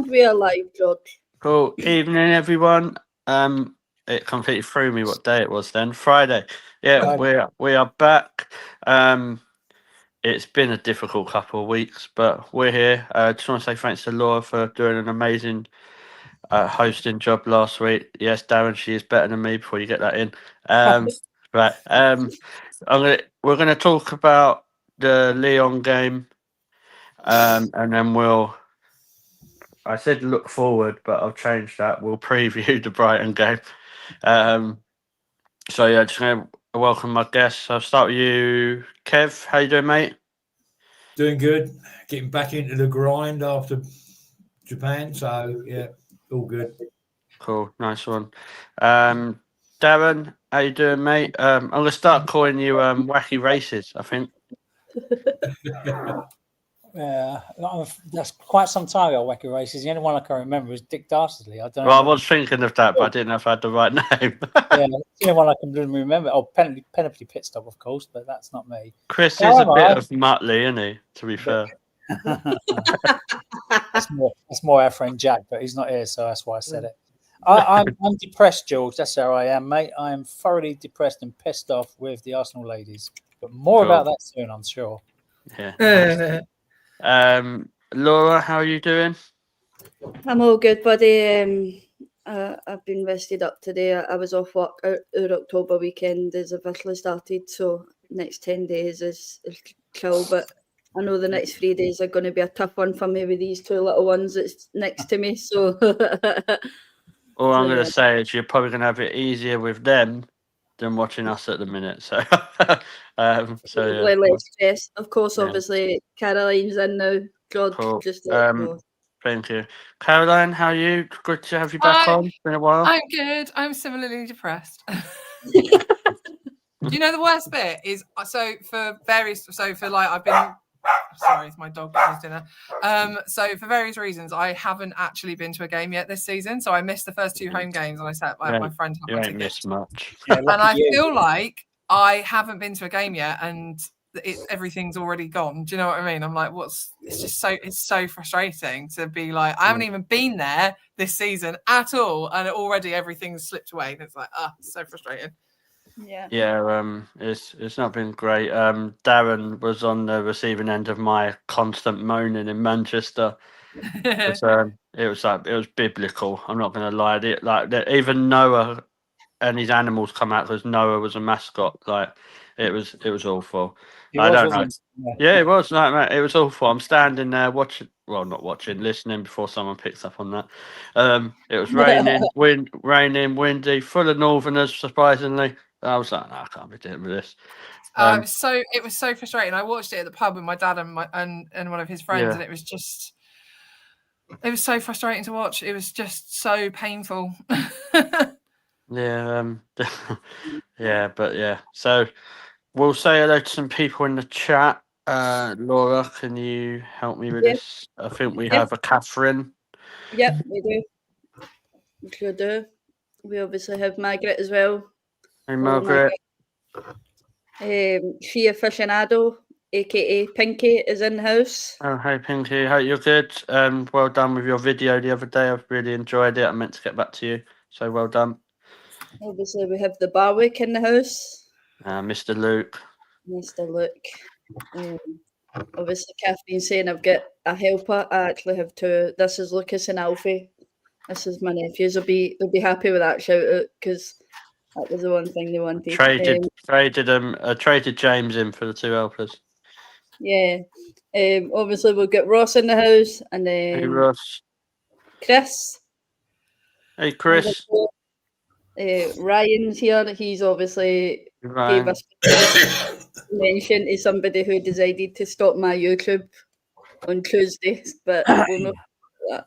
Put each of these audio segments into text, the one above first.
we are live, George. Cool. Evening, everyone. It completely threw me what day it was then. Friday. Yeah, we are back. It's been a difficult couple of weeks, but we're here. Just want to say thanks to Laura for doing an amazing hosting job last week. Yes, Darren, she is better than me. Before you get that in, right. We're gonna talk about the Lyon game, and then I said look forward, but I've changed that. We'll preview the Brighton game. So yeah, just gonna welcome my guests. I'll start with you, Kev. How you doing, mate? Doing good. Getting back into the grind after Japan. So yeah, all good. Cool, nice one. Darren, how you doing, mate? I'm gonna start calling you Wacky Races, I think. Yeah, that's quite some time ago. Wacky Races. The only one I can remember is Dick Dastardly. I don't know. Well, I was thinking of that, but I didn't know if I had the right name. Yeah, the only one I can remember. Oh, Penalty Pit Stop, of course, but that's not me. Chris is a bit of Muttley, isn't he? To be fair. That's more our friend Jack, but he's not here, so that's why I said it. I'm depressed, George. That's how I am, mate. I am thoroughly depressed and pissed off with the Arsenal ladies. But more about that soon, I'm sure. Yeah. Laura, how are you doing? I'm all good, buddy. I've been rested up today. I was off work. Our October weekend is officially started, so next 10 days is chill. But I know the next 3 days are going to be a tough one for me with these two little ones that's next to me. So, all I'm going to say is you're probably going to have it easier with them than watching us at the minute. So, less stress. Of course, obviously, Caroline's in now. God, cool. just thank you. Caroline, how are you? Good to have you back on. It's been a while. I'm good. I'm similarly depressed. You know, the worst bit is I've been sorry, it's my dog getting his dinner. So for various reasons, I haven't actually been to a game yet this season. So I missed the first two home games, and I sat like my friend. You ain't missed much. And I feel like I haven't been to a game yet, and everything's already gone. Do you know what I mean? I'm like, it's so frustrating to be like, I haven't even been there this season at all, and already everything's slipped away. And it's like, it's so frustrating. Yeah, it's not been great. Darren was on the receiving end of my constant moaning in Manchester. It was biblical. I'm not going to lie. Even Noah and his animals come out because Noah was a mascot. Like it was awful. I don't know. Yeah, it was like it was awful. I'm standing there listening before someone picks up on that. It was raining, windy, full of Northerners. Surprisingly, I was like, no, I can't be dealing with this. It was so frustrating. I watched it at the pub with my dad and one of his friends, and it was so frustrating to watch. It was just so painful. So we'll say hello to some people in the chat. Laura, can you help me with this? I think we have a Catherine. Yep, we do. We sure do. We obviously have Margaret as well. Hey, Margaret. She Aficionado, aka Pinky, is in the house. Oh, hey Pinky, hope you're good. Well done with your video the other day. I've really enjoyed it. I meant to get back to you, so well done. Obviously, we have the Barwick in the house. Mr. Luke. Obviously, Kathleen saying I've got a helper. I actually have two. This is Lucas and Alfie. This is my nephews. They'll be happy with that shout out because that was the one thing they wanted. Traded James in for the two helpers. Yeah. Obviously, we'll get Ross in the house and then hey Ross. Chris. Hey Chris. Ryan's here. He's obviously gave us mention to somebody who decided to stop my YouTube on Tuesdays, but we'll not do that.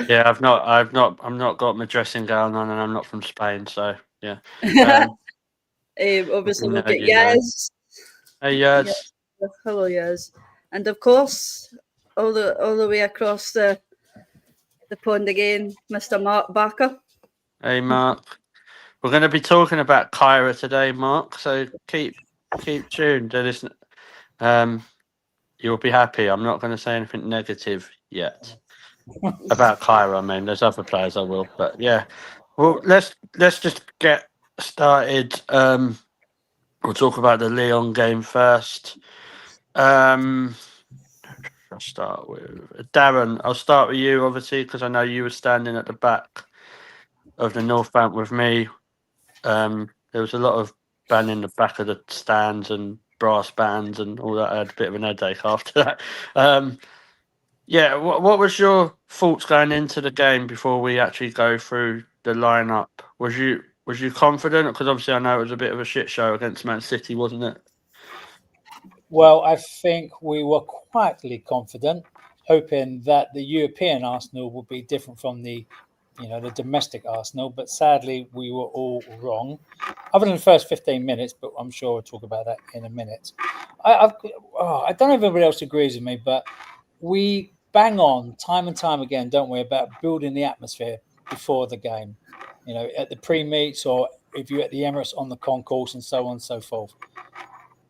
Yeah, I'm not got my dressing gown on, and I'm not from Spain, so yeah. Obviously, we'll get Yaz. Hey Yaz. Hello Yaz, and of course, all the way across the pond again, Mr. Mark Barker. Hey Mark. We're going to be talking about Kyra today, Mark. So keep tuned. You'll be happy. I'm not going to say anything negative yet. About Kyra, I mean, there's other players I will, but yeah. Well, let's just get started. We'll talk about the Lyon game first. I'll start with Darren. I'll start with you, obviously, because I know you were standing at the back of the North Bank with me. There was a lot of banging in the back of the stands and brass bands and all that. I had a bit of an headache after that. Yeah, what was your thoughts going into the game before we actually go through the lineup? Was you confident? Because obviously I know it was a bit of a shit show against Man City, wasn't it? Well, I think we were quietly confident, hoping that the European Arsenal would be different from the domestic Arsenal. But sadly, we were all wrong, other than the first 15 minutes. But I'm sure we'll talk about that in a minute. I don't know if everybody else agrees with me, but we bang on time and time again, don't we, about building the atmosphere before the game. At the pre-meets, or if you're at the Emirates on the concourse, and so on and so forth.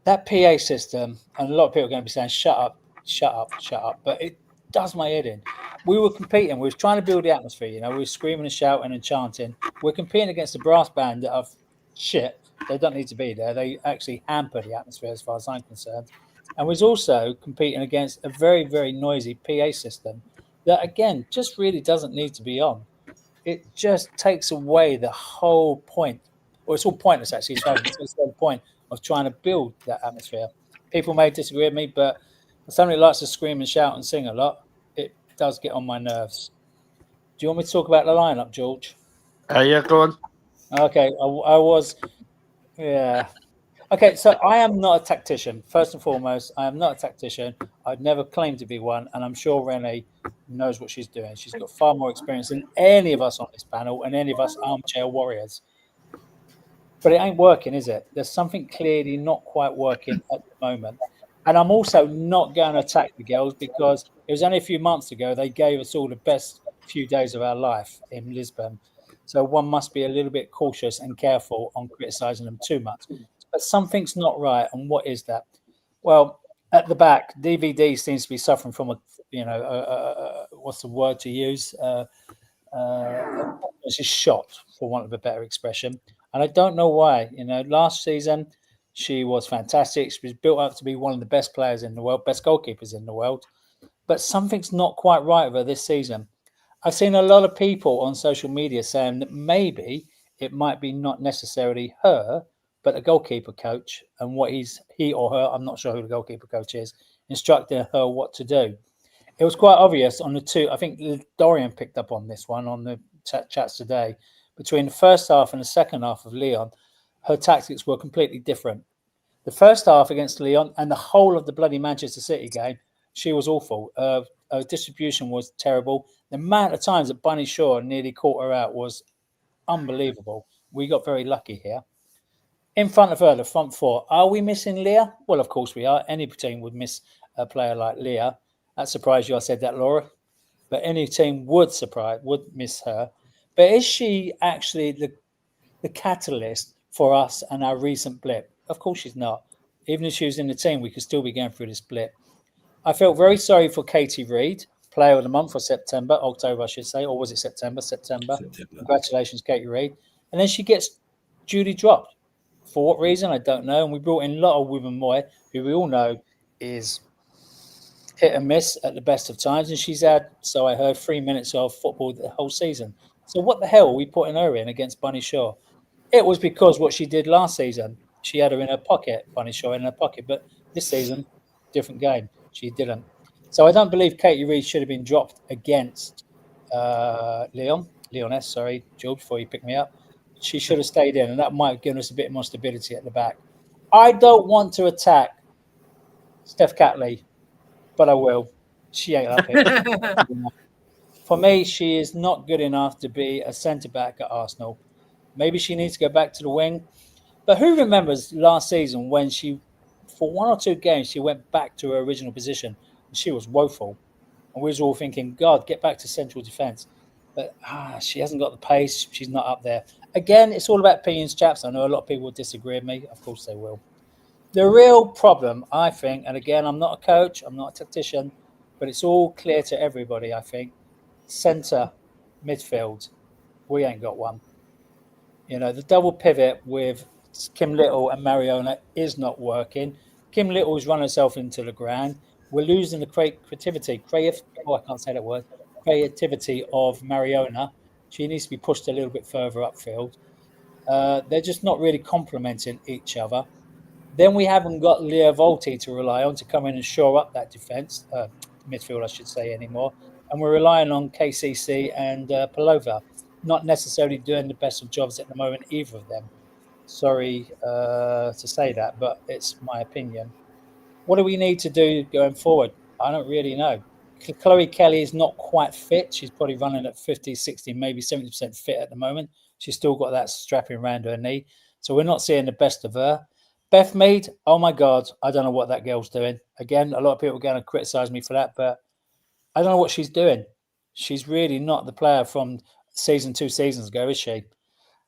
That PA system, and a lot of people are going to be saying, shut up, shut up, shut up. But it does my head in. We were competing. We were trying to build the atmosphere. We were screaming and shouting and chanting. We're competing against a brass band that are shit. They don't need to be there. They actually hamper the atmosphere as far as I'm concerned. And was also competing against a very, very noisy PA system that, again, just really doesn't need to be on. It just takes away the whole point. Or it's all pointless, actually. It's the whole point of trying to build that atmosphere. People may disagree with me, but as somebody who likes to scream and shout and sing a lot, it does get on my nerves. Do you want me to talk about the lineup, George? Yeah, go on. Okay, I was, yeah. Okay, so I am not a tactician. First and foremost, I am not a tactician. I'd never claimed to be one, and I'm sure Renee knows what she's doing. She's got far more experience than any of us on this panel and any of us armchair warriors. But it ain't working, is it? There's something clearly not quite working at the moment. And I'm also not going to attack the girls, because it was only a few months ago they gave us all the best few days of our life in Lisbon. So one must be a little bit cautious and careful on criticising them too much. But something's not right. And what is that? Well, at the back, DVD seems to be suffering from what's the word to use? It's a shot, for want of a better expression. And I don't know why. Last season, she was fantastic. She was built up to be one of the best players in the world, best goalkeepers in the world. But something's not quite right with her this season. I've seen a lot of people on social media saying that maybe it might be not necessarily her, but a goalkeeper coach, and what he or her, I'm not sure who the goalkeeper coach is, instructing her what to do. It was quite obvious on the two. I think Dorian picked up on this one on the chats today. Between the first half and the second half of Lyon, her tactics were completely different. The first half against Lyon and the whole of the bloody Manchester City game, she was awful. Her distribution was terrible. The amount of times that Bunny Shaw nearly caught her out was unbelievable. We got very lucky here. In front of her, the front four. Are we missing Leah? Well, of course we are. Any team would miss a player like Leah. That surprised you, I said that, Laura. But any team would miss her. But is she actually the catalyst for us and our recent blip? Of course she's not. Even if she was in the team, we could still be going through this blip. I felt very sorry for Katie Reid, player of the month for October, I should say. Or was it September? September. Congratulations, Katie Reid. And then she gets Judy dropped. For what reason, I don't know. And we brought in a lot of women more, who we all know is hit and miss at the best of times. And she's had, so I heard, 3 minutes of football the whole season. So what the hell are we putting her in against Bunny Shaw? It was because what she did last season, she had her in her pocket, Bunny Shaw in her pocket. But this season, different game. She didn't. So I don't believe Katie Reid should have been dropped against Lyoness, sorry, George, before you pick me up. She should have stayed in, and that might have given us a bit more stability at the back. I don't want to attack Steph Catley, but I will. She ain't up it. For me, she is not good enough to be a centre-back at Arsenal. Maybe she needs to go back to the wing. But who remembers last season when she, for 1 or 2 games, she went back to her original position, and she was woeful. And we was all thinking, God, get back to central defence. But she hasn't got the pace. She's not up there. Again, it's all about opinions, chaps. I know a lot of people will disagree with me. Of course they will. The real problem, I think, and again, I'm not a coach, I'm not a tactician, but it's all clear to everybody, I think, centre midfield. We ain't got one. You know, the double pivot with Kim Little and Mariona is not working. Kim Little has run herself into the ground. We're losing the creativity of Mariona. She needs to be pushed a little bit further upfield. They're just not really complementing each other. Then we haven't got Leah Volti to rely on to come in and shore up that defence, midfield, I should say, anymore. And we're relying on KCC and Palova, not necessarily doing the best of jobs at the moment, either of them. Sorry to say that, but it's my opinion. What do we need to do going forward? I don't really know. Chloe Kelly is not quite fit. She's probably running at 50, 60, maybe 70% fit at the moment. She's still got that strapping around her knee. So we're not seeing the best of her. Beth Mead, oh my God, I don't know what that girl's doing. Again, a lot of people are going to criticise me for that, but I don't know what she's doing. She's really not the player from 2 seasons ago, is she?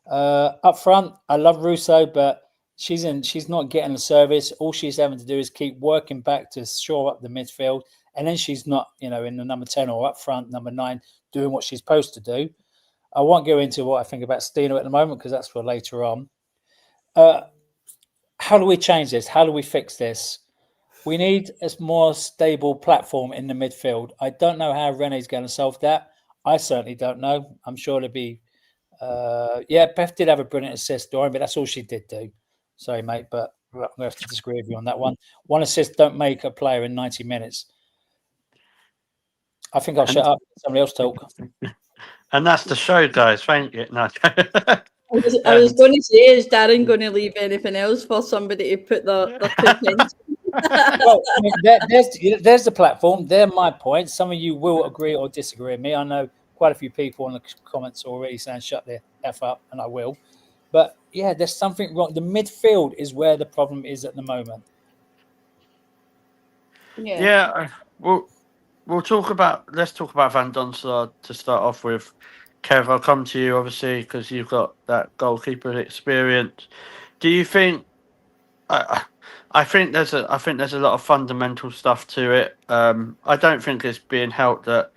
Up front, I love Russo, but she's not getting the service. All she's having to do is keep working back to shore up the midfield, and then she's not, in the number 10 or up front, number 9, doing what she's supposed to do. I won't go into what I think about Stina at the moment because that's for later on. How do we change this? How do we fix this? We need a more stable platform in the midfield. I don't know how Renee's going to solve that. I certainly don't know. I'm sure it'll be. Beth did have a brilliant assist, Dorian, but that's all she did do. Sorry, mate, but I'm going to have to disagree with you on that one. One assist don't make a player in 90 minutes. I think I'll shut up. Somebody else talk. And that's the show, guys. Thank you. No. I was going to say, is Darren going to leave anything else for somebody to put their 2 pence? Well, I mean, there's the platform. They're my points. Some of you will agree or disagree with me. I know quite a few people in the comments already saying shut the F up, and I will. But yeah, there's something wrong. The midfield is where the problem is at the moment. Yeah. Let's talk about Van Donselaar to start off with. Kev, I'll come to you obviously because you've got that goalkeeper experience. Do you think? I think there's a lot of fundamental stuff to it. I don't think it's being helped that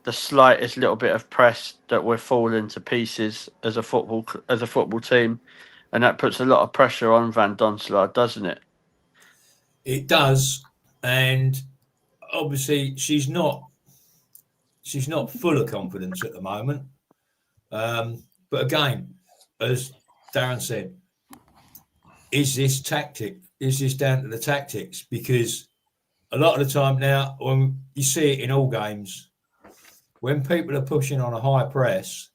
the slightest little bit of press that we're falling to pieces as a football team, and that puts a lot of pressure on Van Donselaar, doesn't it? It does, and obviously she's not full of confidence at the moment. But again, as Darren said, is this tactic? Is this down to the tactics? Because a lot of the time now, when you see it in all games, when people are pushing on a high press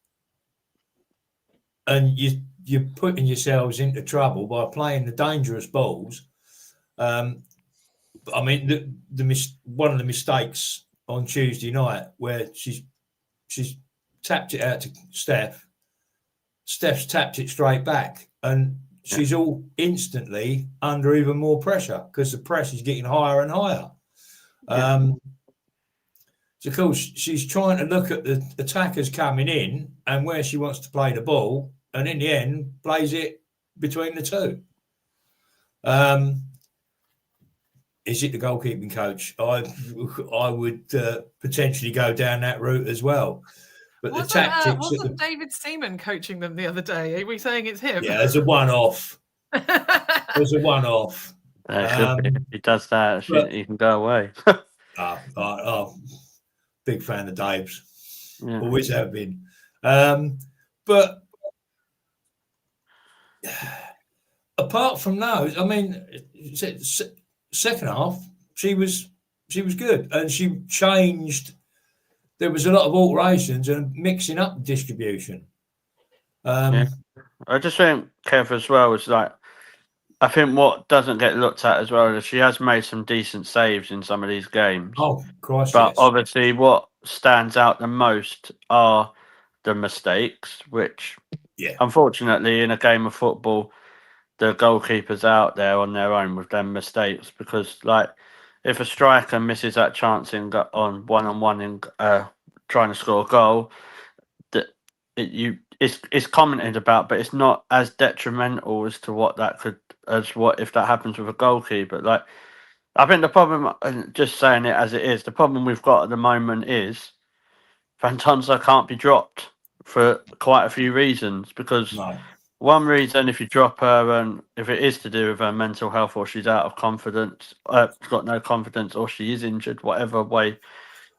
and you're putting yourselves into trouble by playing the dangerous balls. I mean, one of the mistakes on Tuesday night where she's tapped it out to Steph. Steph's tapped it straight back, and she's all instantly under even more pressure because the press is getting higher and higher. So, of course, she's trying to look at the attackers coming in and where she wants to play the ball, and in the end, plays it between the two. Is it the goalkeeping coach? I would potentially go down that route as well. But wasn't David Seaman coaching them the other day? Are we saying it's him? Yeah, as a one-off. As a one-off. He does that. He can go away. Big fan of Dave's. Yeah. Always have been. But apart from those, I mean, second half she was good, and she changed. There was a lot of alterations and mixing up distribution. I just think Kev as well is like, I think what doesn't get looked at as well is she has made some decent saves in some of these games. Oh, Christ! But obviously, what stands out the most are the mistakes, which, unfortunately, in a game of football, the goalkeeper's out there on their own with them mistakes because, like, if a striker misses that chance on one-on-one in trying to score a goal, it's commented about, but it's not as detrimental as to what if that happens with a goalkeeper. Like, I think the problem, and just saying it as it is, the problem we've got at the moment is Van Dunsler can't be dropped for quite a few reasons. Because No. one reason, if you drop her, and if it is to do with her mental health, or she's out of confidence, got no confidence, or she is injured, whatever way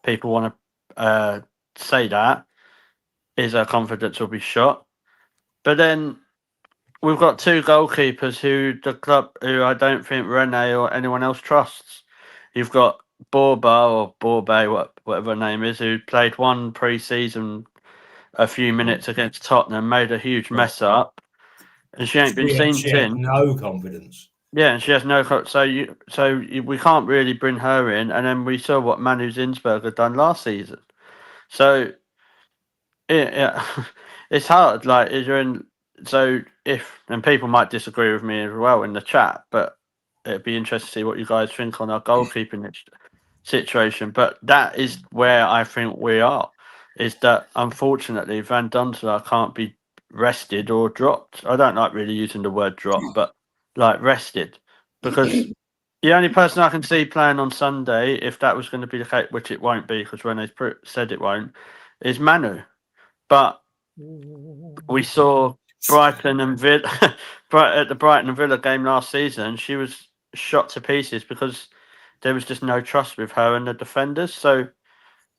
people want to say that, is her confidence will be shot. But then we've got two goalkeepers who I don't think Rene or anyone else trusts. You've got Borba or Borbe, whatever her name is, who played one pre-season a few minutes against Tottenham, made a huge mess up, and she ain't been seen She had since. no confidence. Yeah, and she has no. We can't really bring her in, and then we saw what Manu Zinsberg had done last season. So it's hard. Like, is you're in. So and people might disagree with me as well in the chat, but it'd be interesting to see what you guys think on our goalkeeping situation. But that is where I think we are. Is that unfortunately Van Dunselaar can't be rested or dropped. I don't like really using the word drop, but like rested, because the only person I can see playing on Sunday, if that was going to be the case, which it won't be because Rene's said it won't, is Manu. But we saw Brighton and Villa at the Brighton and Villa game last season. She was shot to pieces because there was just no trust with her and the defenders. So,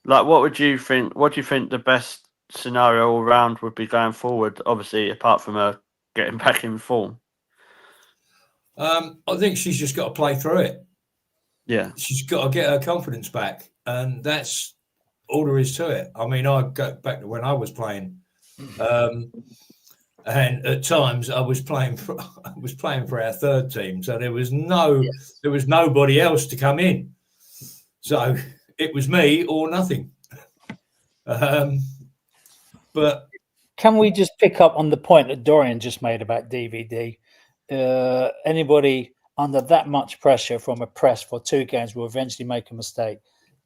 like, what would you think? What do you think the best scenario all round would be going forward? Obviously, apart from her getting back in form. I think she's just got to play through it. Yeah, she's got to get her confidence back, and that's all there is to it. I mean, I go back to when I was playing, and at times I was playing for our third team, so there was nobody else to come in, so it was me or nothing. But can we just pick up on the point that Dorian just made about DVD? Anybody under that much pressure from a press for 2 games will eventually make a mistake.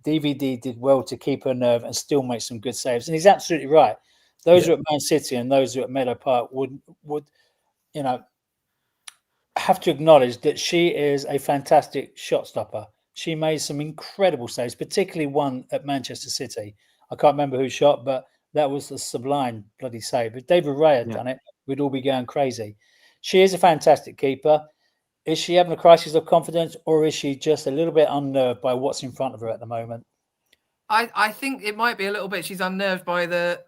DVD did well to keep her nerve and still make some good saves. And he's absolutely right. Those who are at Man City and those who are at Meadow Park would have to acknowledge that she is a fantastic shot stopper. She made some incredible saves, particularly one at Manchester City. I can't remember who shot, but that was a sublime bloody save. If David Ray had done it, we'd all be going crazy. She is a fantastic keeper. Is she having a crisis of confidence, or is she just a little bit unnerved by what's in front of her at the moment? I think it might be a little bit. She's unnerved by the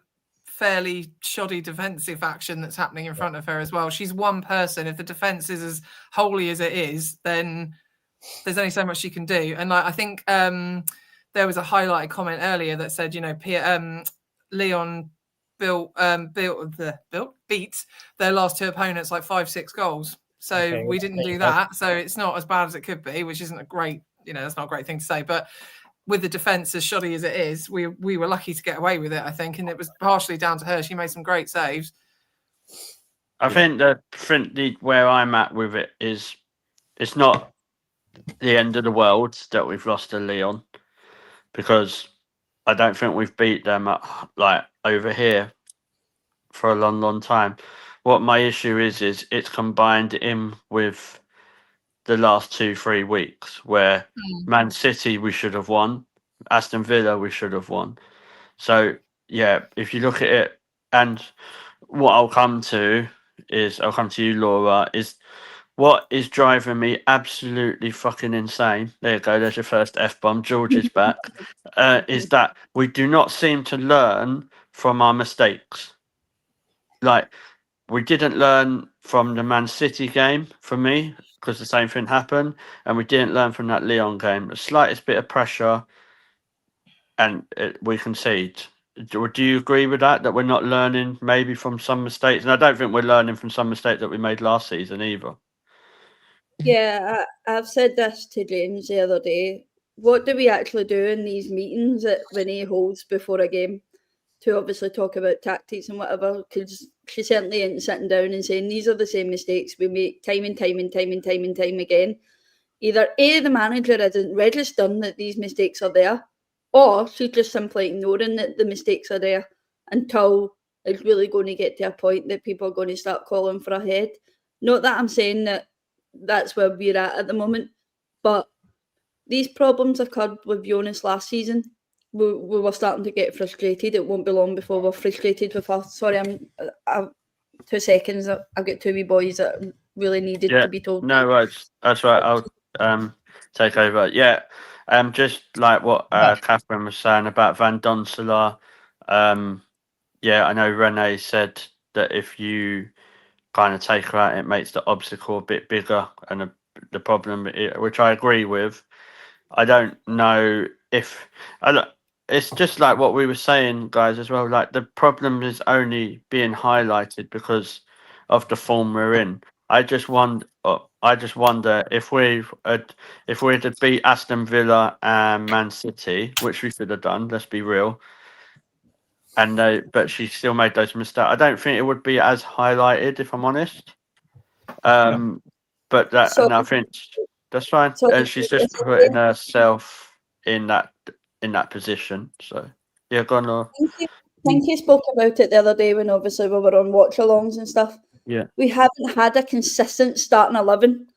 fairly shoddy defensive action that's happening in front of her as well. She's one person. If the defence is as holy as it is, then there's only so much she can do. And I think there was a highlighted comment earlier that said, Lyon beat their last 2 opponents like 5-6 goals. So we didn't do that. So it's not as bad as it could be, which isn't a great, that's not a great thing to say. But with the defence as shoddy as it is, we were lucky to get away with it, I think. And it was partially down to her. She made some great saves. I think where I'm at with it is it's not the end of the world that we've lost to Lyon, because I don't think we've beat them over here for a long, long time. What my issue is it's combined in with the last 2-3 weeks where Man City we should have won, Aston Villa we should have won. So yeah, if you look at it, and what I'll come to you, Laura, is what is driving me absolutely fucking insane. There you go. There's your first F-bomb. George is back. Is that we do not seem to learn from our mistakes. Like, we didn't learn from the Man City game, for me, because the same thing happened. And we didn't learn from that Lyon game. The slightest bit of pressure and we concede. Do you agree with that we're not learning maybe from some mistakes? And I don't think we're learning from some mistakes that we made last season either. Yeah, I've said this to James the other day. What do we actually do in these meetings that Renee holds before a game to obviously talk about tactics and whatever? Because she certainly isn't sitting down and saying these are the same mistakes we make time and time again. Either A, the manager isn't registering that these mistakes are there, or she's just simply ignoring that the mistakes are there until it's really going to get to a point that people are going to start calling for a head. Not that I'm saying that that's where we're at the moment, but these problems occurred with Jonas last season, we were starting to get frustrated. It won't be long before we're frustrated with us. Sorry, I'm 2 seconds. I've got 2 wee boys that really needed to be told. No worries. That's right. I'll take over. Yeah. Just like what Catherine was saying about Van Donselaar. Yeah, I know Renee said that if you kind of take her out, it makes the obstacle a bit bigger, and the problem, which I agree with. I don't know if it's just like what we were saying, guys, as well. Like the problem is only being highlighted because of the form we're in. I just wonder if we'd have beat Aston Villa and Man City, which we should have done. Let's be real. But she still made those mistakes. I don't think it would be as highlighted, if I'm honest. But that, So- and I think that's fine. So- And she's just putting herself in that position. So yeah, go on, Laura. Pinky spoke about it the other day when obviously we were on watch-alongs and stuff. Yeah. We haven't had a consistent starting 11,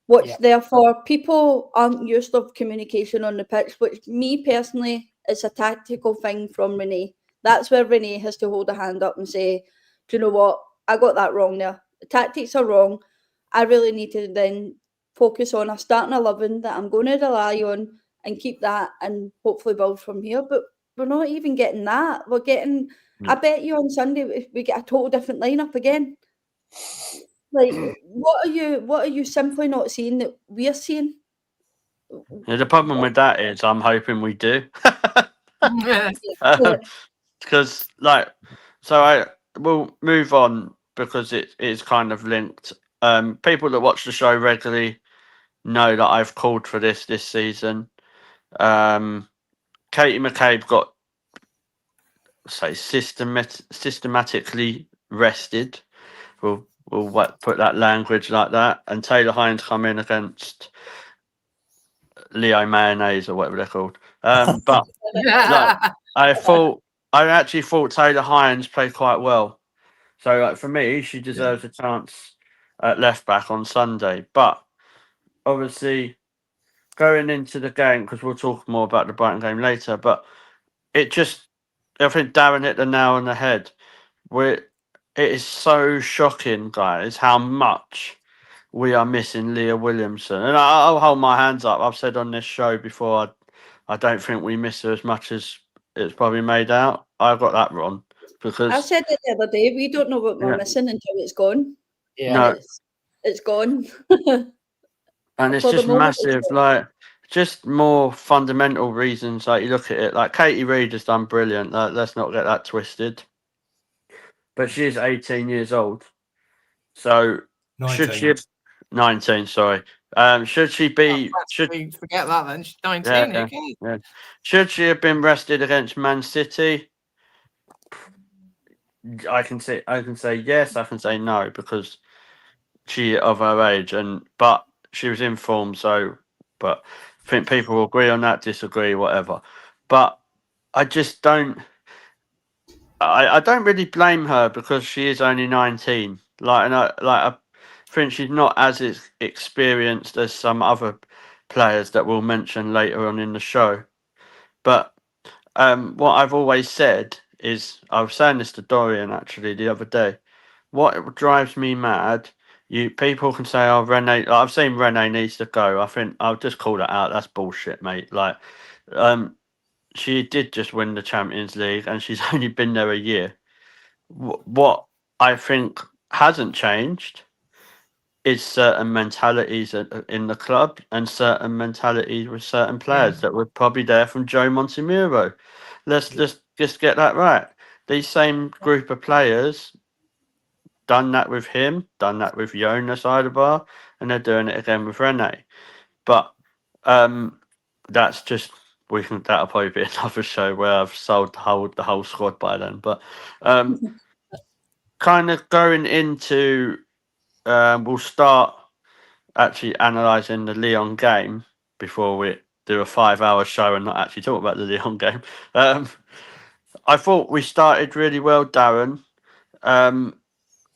which therefore people aren't used to communication on the pitch, which me personally is a tactical thing from Renee. That's where Renee has to hold a hand up and say, do you know what? I got that wrong there. The tactics are wrong. I really need to then focus on a starting 11 that I'm going to rely on and keep that and hopefully build from here. But we're not even getting that. We're getting, I bet you on Sunday we get a total different lineup again. Like, what are you simply not seeing that we're seeing? Yeah, the problem with that is I'm hoping we do. Because I will move on because it is kind of linked. People that watch the show regularly know that I've called for this season. Katie McCabe got systematically rested. We'll put that language like that. And Taylor Hines come in against Leo Mayonnaise or whatever they're called. But I actually thought Taylor Hines played quite well. So like for me, she deserves a chance at left back on Sunday. But obviously, going into the game, because we'll talk more about the Brighton game later. But I think Darren hit the nail on the head. It is so shocking, guys, how much we are missing Leah Williamson. And I'll hold my hands up. I've said on this show before, I don't think we miss her as much as it's probably made out. I got that wrong. Because I said it the other day, we don't know what we're missing until it's gone. Yeah. No. It's gone. And it's For the just moment, it's massive, gone. like just more fundamental reasons. Like you look at it, like Katie Reid has done brilliant. Let's not get that twisted. But she is 18 years old. So 19. should she 19, sorry. Should she be We forget that then. She's 19, Yeah, okay. yeah. Should she have been rested against Man City? I can say yes, I can say no, because she of her age, but she was in form, but I think people will agree on that, disagree, whatever. But I just don't I don't really blame her because she is only 19. I think she's not as experienced as some other players that we'll mention later on in the show. But what I've always said is, I was saying this to Dorian actually the other day. What drives me mad, people can say, "Oh, Renee." I've seen Renee needs to go. I think I'll just call that out. That's bullshit, mate. Like, she did just win the Champions League, and she's only been there a year. What I think hasn't changed is certain mentalities in the club and certain mentalities with certain players that were probably there from Joe Montemuro. Let's just get that right. These same group of players done that with him, done that with Jonas Eidebar, and they're doing it again with Renee. But that's just that'll probably be another show where I've sold the whole squad by then. But kind of going into we'll start actually analysing the Lyon game before we do a 5-hour show and not actually talk about the Lyon game. I thought we started really well, Darren.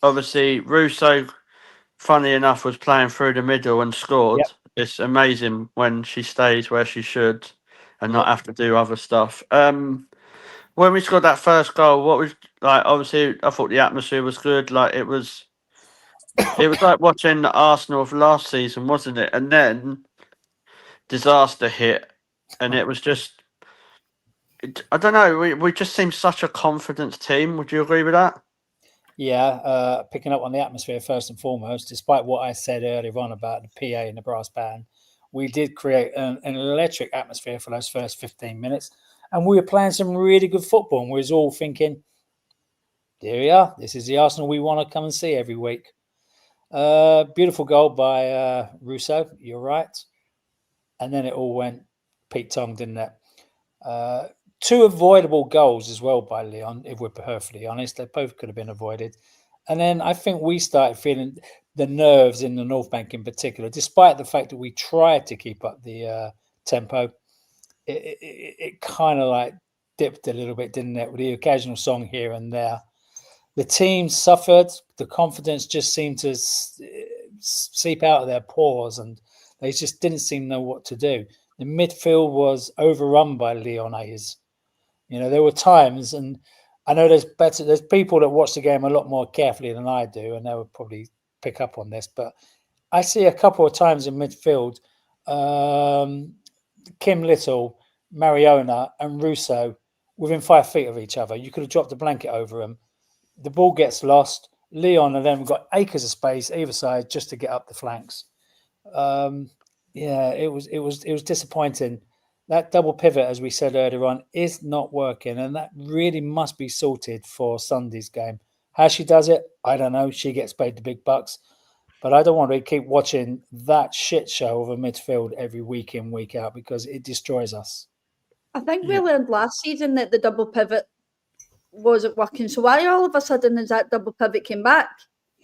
Obviously, Russo, funny enough, was playing through the middle and scored. Yep. It's amazing when she stays where she should and not have to do other stuff. When we scored that first goal, what was like? Obviously, I thought the atmosphere was good. Like it was like watching the Arsenal of last season, wasn't it? And then disaster hit, and it was just. I don't know. We just seemed such a confident team. Would you agree with that? Yeah, picking up on the atmosphere first and foremost, despite what I said earlier on about the PA and the brass band, we did create an electric atmosphere for those first 15 minutes. And we were playing some really good football. And we was all thinking, there we are. This is the Arsenal we want to come and see every week. Beautiful goal by Russo. You're right. And then it all went Pete Tong, didn't it? Two avoidable goals as well by Lyon, if we're perfectly honest. They both could have been avoided. And then I think we started feeling the nerves in the North Bank in particular, despite the fact that we tried to keep up the tempo. It kind of like dipped a little bit, didn't it, with the occasional song here and there. The team suffered. The confidence just seemed to seep out of their pores, and they just didn't seem to know what to do. The midfield was overrun by Lyonnais. You know, there were times, and I know there's people that watch the game a lot more carefully than I do, and they would probably pick up on this. But I see a couple of times in midfield, Kim Little, Mariona, and Russo within 5 feet of each other. You could have dropped a blanket over them. The ball gets lost. Lyon and them got acres of space either side just to get up the flanks. Yeah, it was disappointing. That double pivot, as we said earlier on, is not working, and that really must be sorted for Sunday's game. How she does it, I don't know. She gets paid the big bucks, but I don't want to keep watching that shit show of a midfield every week in, week out, because it destroys us. I think we learned last season that the double pivot wasn't working. So why all of a sudden has that double pivot came back?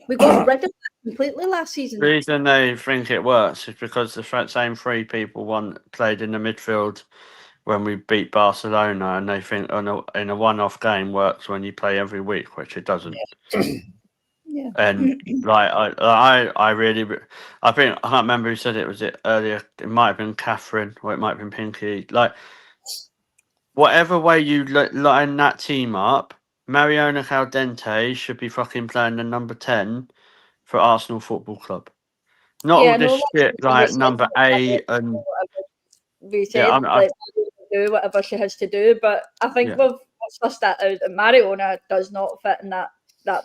We got rid of it completely last season. The reason they think it works is because the same three people played in the midfield when we beat Barcelona, and they think in a one-off game works when you play every week, which it doesn't. Yeah. And like I think I can't remember who said it. Was it earlier? It might have been Catherine, or it might have been Pinky. Like whatever way you line that team up, Mariona Caldente should be fucking playing the number 10 for Arsenal Football Club. Not all this shit like number 8 and we said do whatever she has to do, but I think we've sussed that out. And Mariona does not fit in that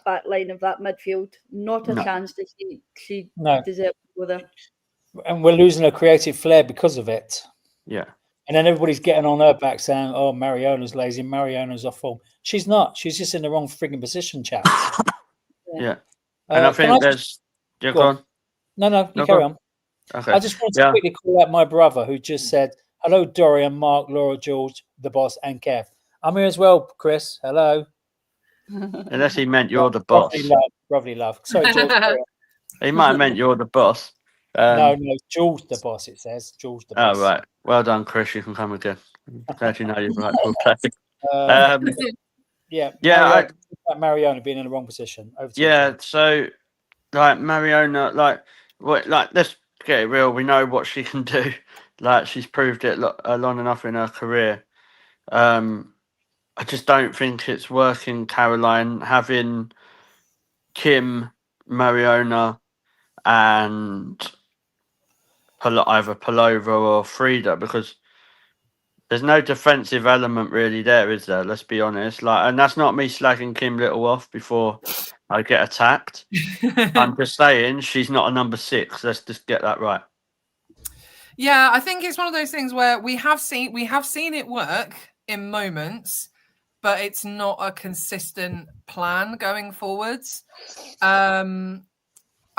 back line of that midfield. Not a chance that she deserves to go there. And we're losing her creative flair because of it. Yeah. And then everybody's getting on her back saying, "Oh, Mariona's lazy. Mariona's off form." She's not. She's just in the wrong frigging position, chaps. Yeah. And I think there's. Yeah, go on. No, you carry on. Okay. I just wanted to quickly call out my brother who just said, "Hello, Dorian, Mark, Laura, George, the boss, and Kev." I'm here as well, Chris. Hello. Unless he meant you're the boss. Brotherly love. Sorry, George. He might have meant you're the boss. No, George the boss, it says. George the boss. Oh, right. Well done, Chris. You can come again. Glad you know you're right for play. Yeah. Mariona being in the wrong position. So, like, Mariona, let's get it real. We know what she can do. Like, she's proved it long enough in her career. I just don't think it's working, Caroline, having Kim, Mariona, and either Palova or Frida, because there's no defensive element really there, is there? Let's be honest. And that's not me slagging Kim Little off before I get attacked. I'm just saying she's not a number 6. Let's just get that right. Yeah, I think it's one of those things where we have seen it work in moments, but it's not a consistent plan going forwards.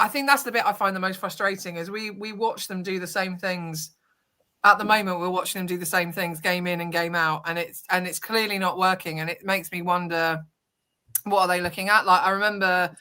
I think that's the bit I find the most frustrating is we watch them do the same things. At the moment, we're watching them do the same things game in and game out, and it's clearly not working. And it makes me wonder, what are they looking at? Like, I remember,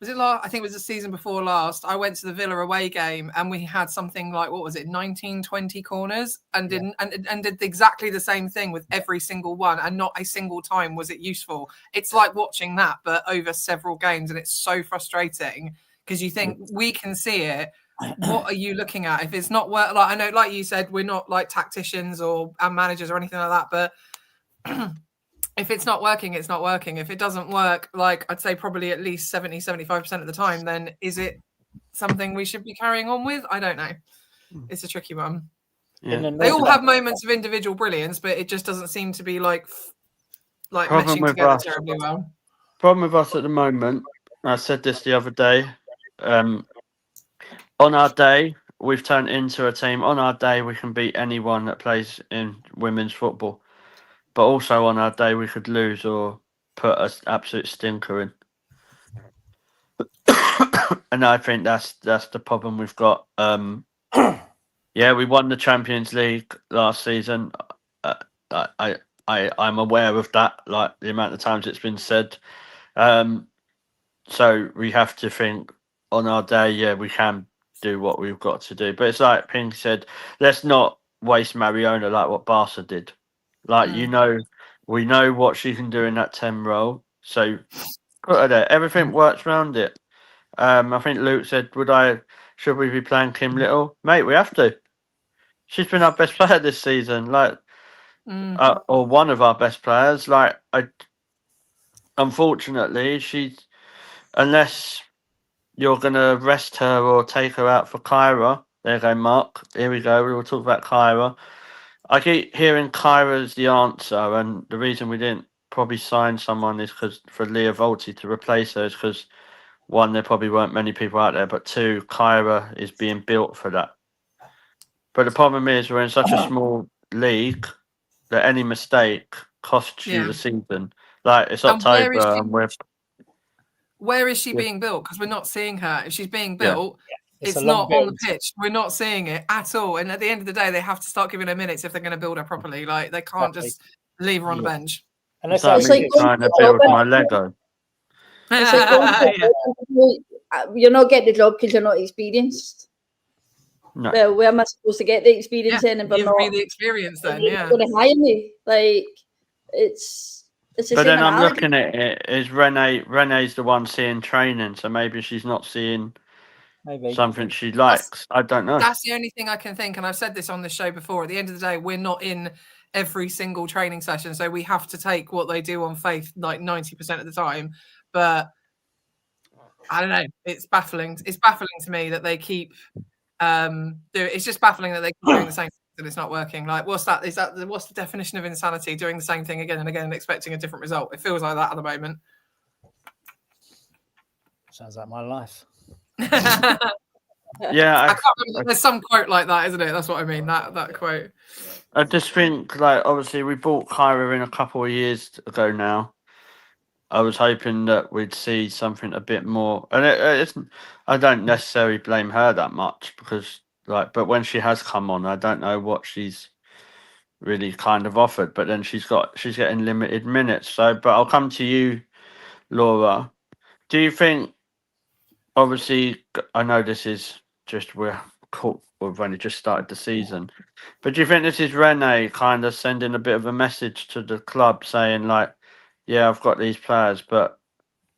I think it was the season before last, I went to the Villa away game and we had something like, 19, 20 corners and did exactly the same thing with every single one. And not a single time was it useful. It's like watching that, but over several games. And it's so frustrating because you think we can see it. what are you looking at? If it's not work, like I know, like you said, we're not like tacticians or managers or anything like that, but if it's not working, it's not working. If it doesn't work, like I'd say probably at least 70-75% of the time, then is it something we should be carrying on with? I don't know. It's a tricky one. Yeah. They all have moments of individual brilliance, but it just doesn't seem to be like Problem meshing with together us. terribly well. Problem with us at the moment, I said this the other day, on our day, we've turned into a team. On our day, we can beat anyone that plays in women's football. But also on our day, we could lose or put an absolute stinker in. And I think that's the problem we've got. Yeah, we won the Champions League last season. I'm aware of that, like the amount of times it's been said. So we have to think on our day, yeah, we can do what we've got to do. But it's like Pink said, let's not waste Mariona like what Barca did. Like, we know what she can do in that 10 role. So put her there. Everything works around it. I think Luke said, should we be playing Kim Little? Mate, we have to. She's been our best player this season, like, or one of our best players. Like, unfortunately, unless you're going to rest her or take her out for Kyra. There you go, Mark. Here we go. We will talk about Kyra. I keep hearing Kyra's the answer, and the reason we didn't probably sign someone is because for Leah Volti to replace her is because, one, there probably weren't many people out there, but two, Kyra is being built for that. But the problem is we're in such a small league that any mistake costs you the season. Like, it's October and where is she being built? Because we're not seeing her. If she's being built, it's not on the pitch. We're not seeing it at all. And at the end of the day, they have to start giving her minutes if they're going to build her properly. Like, they can't just leave her on the bench. And it's like trying to build my Lego. It's like you're not getting the job because you're not experienced. No. Well, where am I supposed to get the experience then? Give me the experience then, Going to hire me. Like, it's the but same then I'm analogy. looking at it, is Renee's the one seeing training, so maybe she's not seeing something she likes. I don't know. That's the only thing I can think, and I've said this on the show before. At the end of the day, we're not in every single training session, so we have to take what they do on faith like 90% of the time. But I don't know. It's baffling. It's baffling to me that they keep it's just baffling that they keep doing the same thing and it's not working. Like, what's the definition of insanity? Doing the same thing again and again and expecting a different result. It feels like that at the moment. Sounds like my life. Yeah, I can't remember. There's some quote like that, isn't it? That's what I mean. That quote. I just think, like, obviously we bought Kyra in a couple of years ago now. I was hoping that we'd see something a bit more, and I don't necessarily blame her that much because, like, but when she has come on, I don't know what she's really kind of offered. But then she's getting limited minutes. So, but I'll come to you, Laura. Do you think? Obviously, I know this is just we've only just started the season, but do you think this is Renee kind of sending a bit of a message to the club saying, like, yeah, I've got these players, but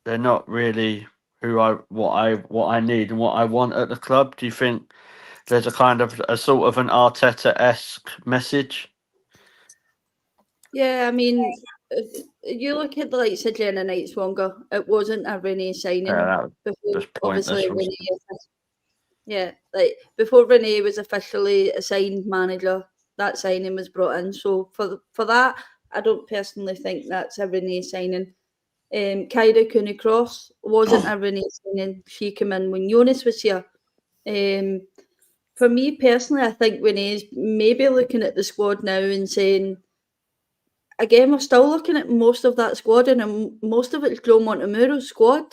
they're not really what I need and what I want at the club? Do you think there's a kind of a sort of an Arteta-esque message? Yeah, I mean, you look at the likes of Jenna Knight-Swanger, it wasn't a Renee signing. Yeah, before, obviously, before Renee was officially assigned manager, that signing was brought in. So for that, I don't personally think that's a Renee signing. Kyra Cooney-Cross wasn't a Renee signing. She came in when Jonas was here. For me personally, I think Renee's maybe looking at the squad now and saying, again, we're still looking at most of that squad, and most of it's Joe Montemuro's squad.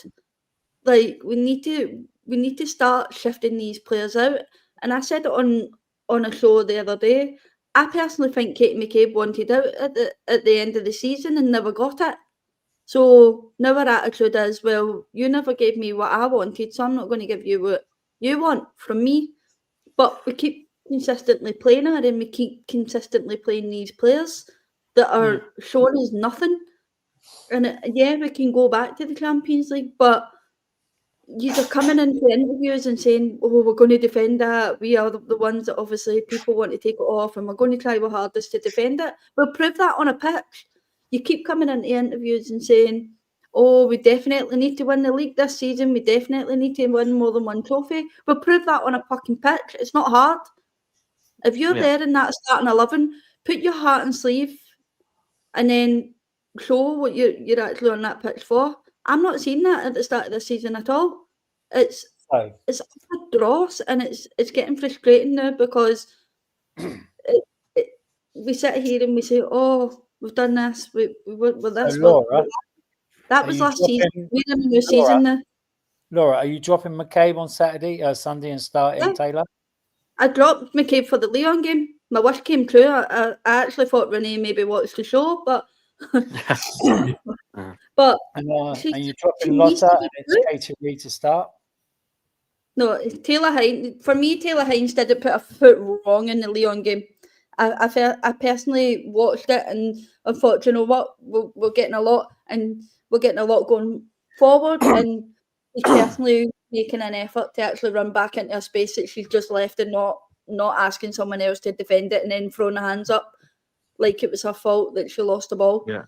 Like, we need to start shifting these players out. And I said it on a show the other day. I personally think Katie McCabe wanted out at the end of the season and never got it. So now our attitude is, well, you never gave me what I wanted, so I'm not going to give you what you want from me. But we keep consistently playing her, and we keep consistently playing these players that are showing us nothing. And yeah, we can go back to the Champions League, but you're coming into interviews and saying, "Oh, we're going to defend that. We are the ones that obviously people want to take it off, and we're going to try our hardest to defend it." We'll prove that on a pitch. You keep coming into interviews and saying, "Oh, we definitely need to win the league this season. We definitely need to win more than one trophy." We'll prove that on a fucking pitch. It's not hard. If you're there in that starting 11, put your heart and sleeve, and then show what you're actually on that pitch for. I'm not seeing that at the start of the season at all. It's So, a dross, and it's getting frustrating now because we sit here and we say, "Oh, we've done this. We're this." Laura, well, that are was you last season. dropping- We're in a new season now. Laura, are you dropping McCabe on Sunday, and starting Yeah. Taylor? I dropped McCabe for the Lyon game. My wish came true. I actually thought Renee maybe watched the show, but but And you she dropping needs Lotta to be and it's good. Katie Reid to start? No, Taylor Hines. For me, Taylor Hines didn't put a foot wrong in the Lyon game. I personally watched it and I thought, you know what, we're getting a lot, and we're getting a lot going forward, and he's personally making an effort to actually run back into a space that she's just left, and not asking someone else to defend it and then throwing her hands up like it was her fault that she lost the ball. Yeah.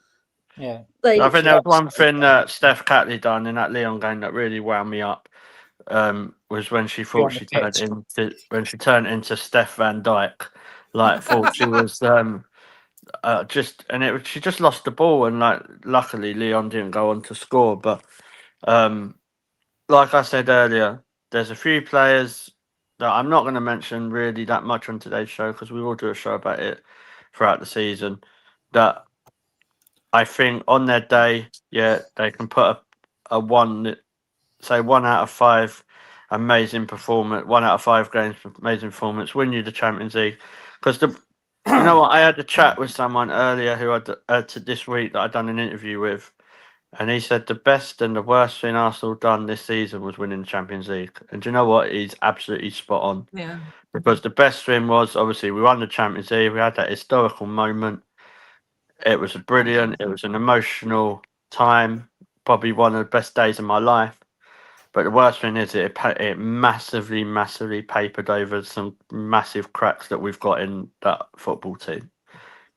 Like, I think there was one thing that Steph Catley done in that Lyon game that really wound me up. Was when she thought on the she turned into Steph Van Dyke, like thought she was she just lost the ball, and like luckily Lyon didn't go on to score. But like I said earlier, there's a few players that I'm not going to mention really that much on today's show because we will do a show about it throughout the season. That I think on their day, they can put a 1 out of 5 amazing performance, 1 out of 5 games amazing performance, win you the Champions League. Because you know what, I had a chat with someone earlier who to this week that I'd done an interview with, and he said the best and the worst thing Arsenal done this season was winning the Champions League. And do you know what? He's absolutely spot on. Yeah. Because the best thing was obviously we won the Champions League. We had that historical moment. It was brilliant. It was an emotional time. Probably one of the best days of my life. But the worst thing is it massively, massively papered over some massive cracks that we've got in that football team.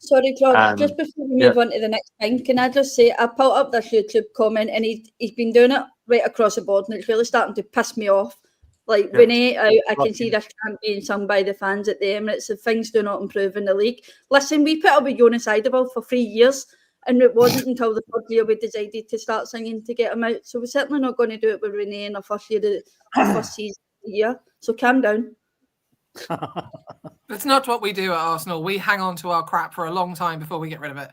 sorry, Claude, just before we move on to the next thing, can I just say, I put up this YouTube comment and he's been doing it right across the board, and it's really starting to piss me off. Like, Renee, I can see this chant being sung by the fans at the Emirates, if things do not improve in the league. Listen, we put up with Jonas Eidevall for 3 years, and it wasn't until the third year we decided to start singing to get him out. So we're certainly not going to do it with Renee in the first season of the year. So calm down. It's not what we do at Arsenal. We hang on to our crap for a long time before we get rid of it.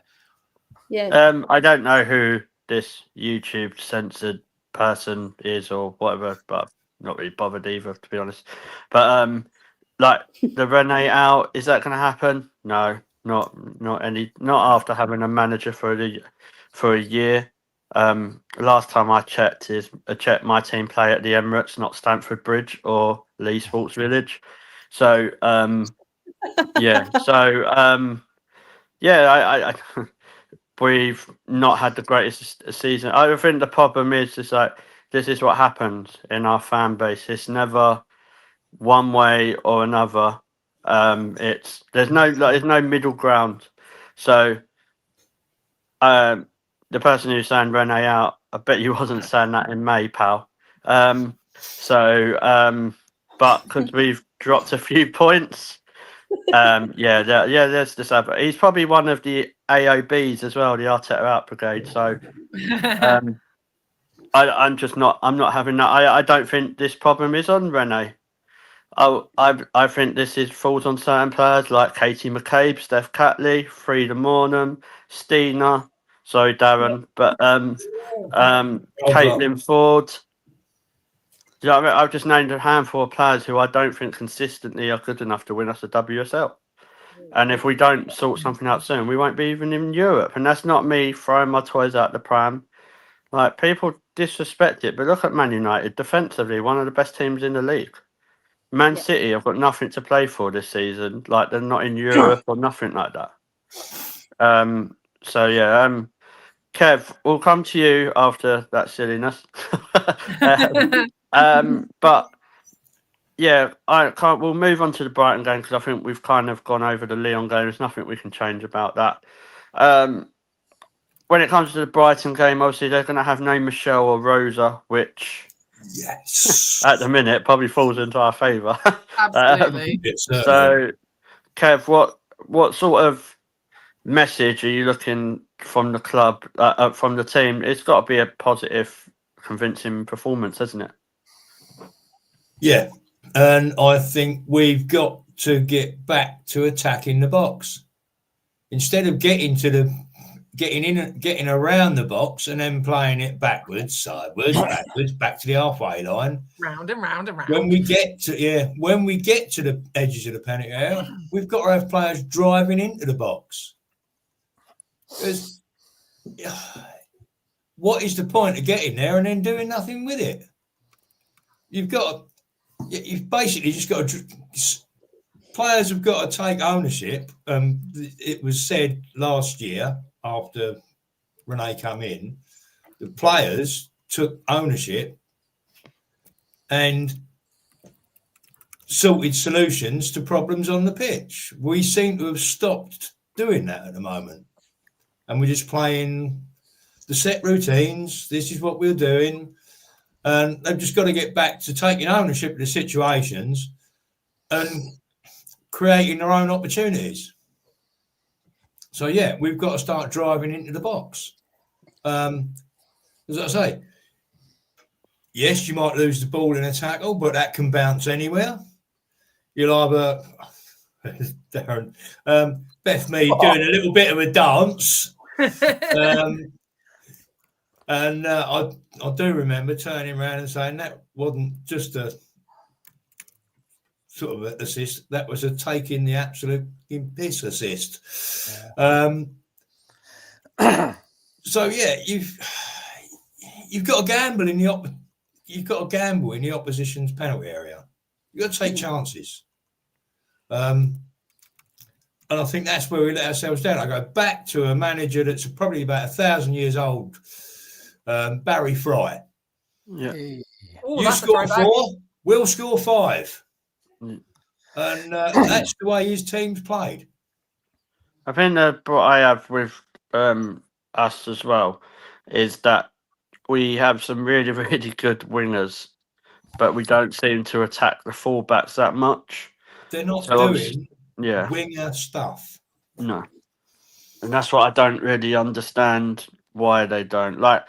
Yeah. I don't know who this YouTube censored person is or whatever, but I'm not really bothered either, to be honest. But like the Renee out, is that going to happen? No, not after having a manager for a year. Last time I checked, my team play at the Emirates, not Stamford Bridge or Lee Sports Village. So I we've not had the greatest season. I think the problem is like this is what happens in our fan base. It's never one way or another. There's no middle ground. So the person who's saying Renee out, I bet you wasn't saying that in May, pal. But because we've dropped a few points, there's this other. He's probably one of the AOBs as well, the Arteta out brigade. So I'm not having that. I don't think this problem is on Renee. I think this falls on certain players like Katie McCabe, Steph Catley, Frida Mornham, Stina. Sorry, Darren, but Caitlin Ford. You know what I mean? I've just named a handful of players who I don't think consistently are good enough to win us a WSL. And if we don't sort something out soon, we won't be even in Europe. And that's not me throwing my toys out the pram. Like, people disrespect it, but look at Man United defensively, one of the best teams in the league. Man City have got nothing to play for this season. Like, they're not in Europe or nothing like that. Kev, we'll come to you after that silliness. But yeah, we'll move on to the Brighton game because I think we've kind of gone over the Lyon game. There's nothing we can change about that. When it comes to the Brighton game, obviously they're going to have no Michelle or Rosa, which at the minute probably falls into our favour. Absolutely. So, Kev, what sort of message are you looking from the club, from the team? It's got to be a positive, convincing performance, hasn't it? Yeah, and I think we've got to get back to attacking the box instead of getting around the box and then playing it backwards, sideways, backwards, back to the halfway line. Round and round and round. When we get to the edges of the penalty area, we've got to have players driving into the box. Because what is the point of getting there and then doing nothing with it? You've basically just got to. Players have got to take ownership. It was said last year after Renee came in, the players took ownership and sorted solutions to problems on the pitch. We seem to have stopped doing that at the moment. And we're just playing the set routines. This is what we're doing. And they've just got to get back to taking ownership of the situations and creating their own opportunities. So, yeah, we've got to start driving into the box. As I say, yes, you might lose the ball in a tackle, but that can bounce anywhere. You'll either, Darren, Beth Mead doing a little bit of a dance. And I do remember turning around and saying that wasn't just a sort of an assist, that was a taking the absolute piss assist. Yeah. So yeah, you've got to gamble in the opposition's penalty area. You've got to take chances. And I think that's where we let ourselves down. I go back to a manager that's probably about 1,000 years old, Barry Fry. Yeah. You score 4, we'll score 5. And that's the way his team's played. I think what I have with us as well is that we have some really, really good wingers, but we don't seem to attack the fullbacks that much. They're not doing yeah. winger stuff. No. And that's what I don't really understand why they don't. Like,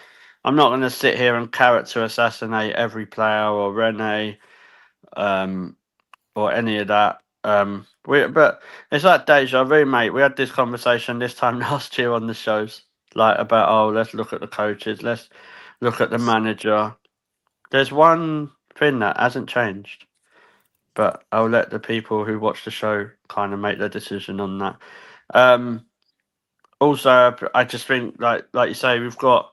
I'm not going to sit here and character assassinate every player or Renee or any of that. But it's like deja vu, mate. We had this conversation this time last year on the shows, like about, let's look at the coaches, let's look at the manager. There's one thing that hasn't changed, but I'll let the people who watch the show kind of make their decision on that. Also, I just think, like you say, we've got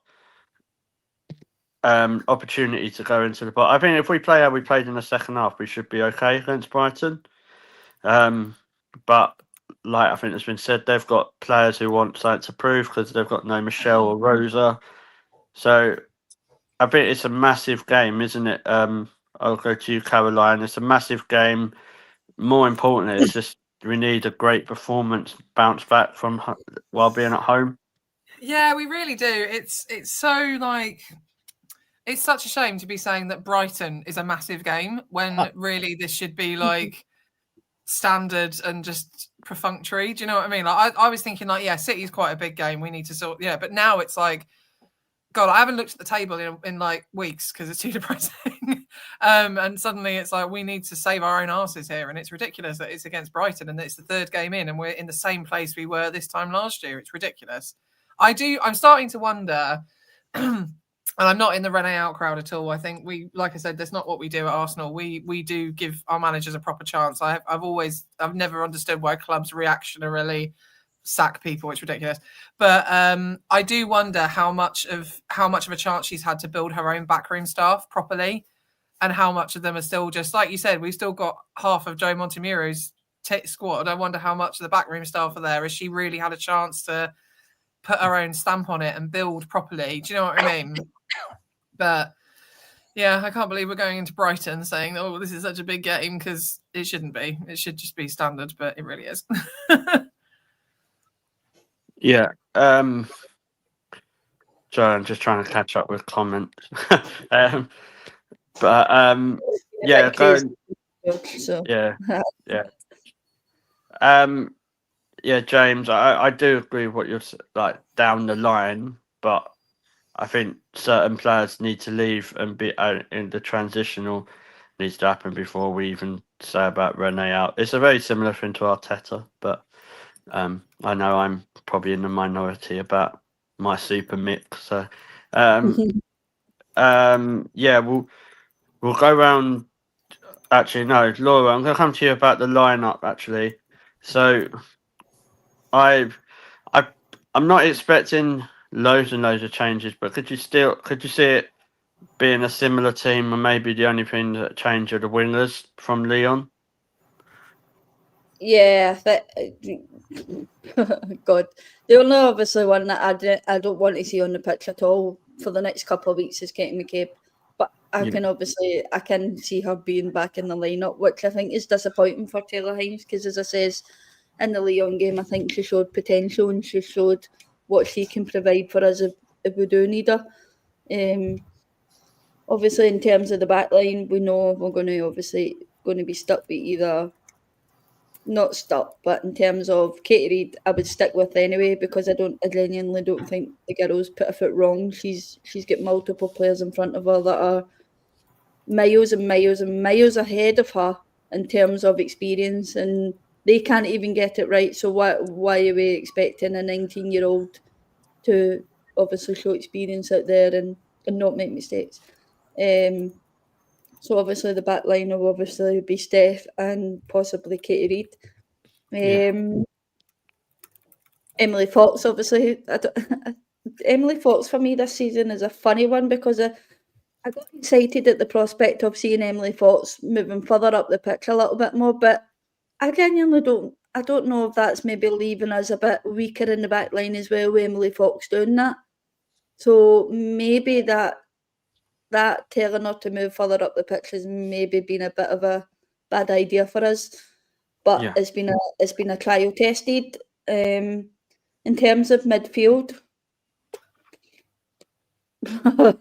opportunity to go into the box. I think if we play how we played in the second half, we should be okay against Brighton. But like I think it's been said, they've got players who want something to prove because they've got no Michelle or Rosa. So I think it's a massive game, isn't it? I'll go to you, Caroline. It's a massive game. More importantly, it's just we need a great performance, bounce back from while being at home. Yeah, we really do. It's so like it's such a shame to be saying that Brighton is a massive game when really this should be like standard and just perfunctory. Do you know what I mean? Like I was thinking like, yeah, City's quite a big game. We need to sort, yeah, but now it's like, God, I haven't looked at the table in like weeks because it's too depressing. And suddenly it's like, we need to save our own asses here. And it's ridiculous that it's against Brighton and it's the third game in and we're in the same place we were this time last year. It's ridiculous. I'm starting to wonder, and I'm not in the Renee out crowd at all. I think like I said, that's not what we do at Arsenal. We do give our managers a proper chance. I've never understood why clubs reactionarily sack people. It's ridiculous. But I do wonder how much of a chance she's had to build her own backroom staff properly, and how much of them are still just like you said. We've still got half of Joe Montemuro's squad. I wonder how much of the backroom staff are there. Has she really had a chance to put her own stamp on it and build properly? Do you know what I mean? But Yeah, I can't believe we're going into Brighton saying, "Oh, this is such a big game," because it shouldn't be. It should just be standard, but it really is. Yeah. Sorry, I'm just trying to catch up with comments. Yeah, Like crazy. going. So Yeah, yeah. Yeah, James, I do agree with what you're like down the line, but I think certain players need to leave and be out in the transitional needs to happen before we even say about Rene out. It's a very similar thing to Arteta, but I know I'm probably in the minority about my super mix. So yeah, we'll go around. Actually, no, Laura, I'm going to come to you about the lineup. Actually, so I'm not expecting loads and loads of changes, but could you see it being a similar team, and maybe the only thing that changed are the wingers from Lyon? yeah, God, the only obviously one that I don't want to see on the pitch at all for the next couple of weeks is Katie McCabe. But I can see her being back in the lineup, which I think is disappointing for Taylor Hines because, as I says, in the Lyon game, I think she showed potential and she showed what she can provide for us if we do need her. Obviously, in terms of the back line, we know we're going to be stuck with either. Not stuck, but in terms of Katie Reid, I would stick with anyway because I genuinely don't think the girl's put a foot wrong. She's got multiple players in front of her that are miles and miles and miles ahead of her in terms of experience, and they can't even get it right. So why are we expecting a 19-year-old to obviously show experience out there and not make mistakes? So obviously the back line will obviously be Steph and possibly Katie Reid. Emily Fox, obviously. Emily Fox for me this season is a funny one because I got excited at the prospect of seeing Emily Fox moving further up the pitch a little bit more, but I genuinely don't. I don't know if that's maybe leaving us a bit weaker in the back line as well with Emily Fox doing that. So maybe that telling her to move further up the pitch has maybe been a bit of a bad idea for us. But it's been a trial tested. In terms of midfield, Have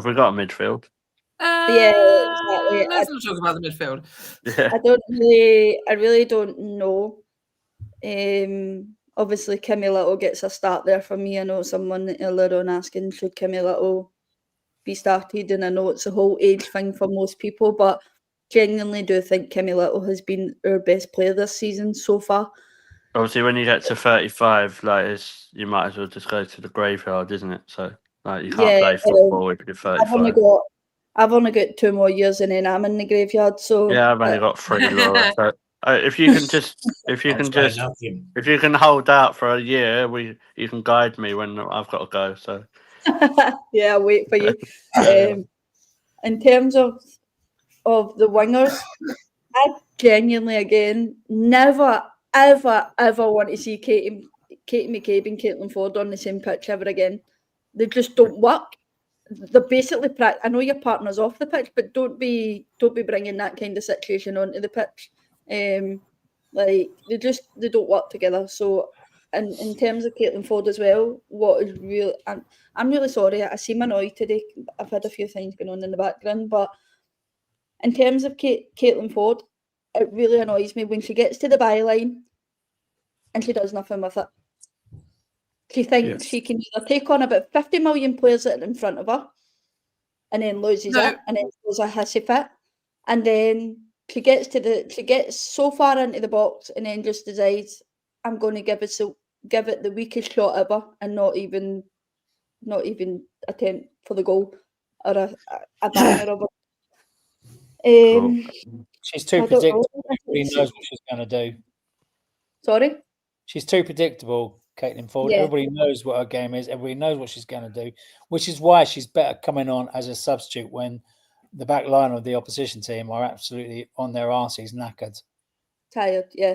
we got a midfield? Yeah, exactly. Let's not talk about the midfield. Yeah. I really don't know. Obviously, Kimmy Little gets a start there for me. I know someone earlier on asking should Kimmy Little be started, and I know it's a whole age thing for most people, but genuinely do think Kimmy Little has been our best player this season so far. Obviously, when you get to 35, you might as well just go to the graveyard, isn't it? So, you can't play football if you're 35. I've only got 2 more years and then I'm in the graveyard. So yeah, I've only got 3, Laura. So if you can hold out for a year, you can guide me when I've got to go. So yeah, I'll wait for you. In terms of the wingers, I genuinely again never ever want to see Katie McCabe and Caitlin Ford on the same pitch ever again. They just don't work. They're basically I know your partner's off the pitch, but don't be bringing that kind of situation onto the pitch. Like they don't work together. So, and in terms of Caitlin Ford as well, what is real? I'm really sorry. I seem annoyed today. I've had a few things going on in the background, but in terms of Caitlin Ford, it really annoys me when she gets to the byline and she does nothing with it. She thinks she can either take on about 50 million players that are in front of her and then loses it and then goes a hissy fit. And then she gets so far into the box and then just decides, I'm going to give it the weakest shot ever and not even attempt for the goal or a banger of it. She's too predictable. Everybody knows what she's going to do. Sorry? She's too predictable, Caitlin Ford. Yeah. Everybody knows what her game is. Everybody knows what she's going to do, which is why she's better coming on as a substitute when the back line of the opposition team are absolutely on their arses, knackered. Tired, yeah.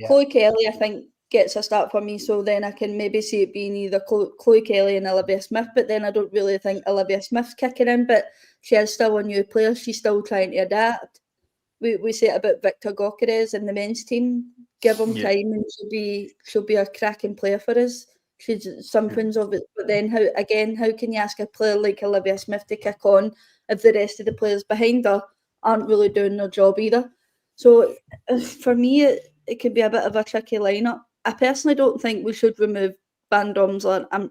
Chloe Kelly, I think, gets a start for me. So then I can maybe see it being either Chloe Kelly and Olivia Smith, but then I don't really think Olivia Smith's kicking in, but she is still a new player. She's still trying to adapt. We say it about Victor Gyökeres in the men's team. Give him time and she'll be a cracking player for us. She's something's of it. But then how can you ask a player like Olivia Smith to kick on if the rest of the players behind her aren't really doing their job either? So for me, it could be a bit of a tricky lineup. I personally don't think we should remove Van Domselaar. I'm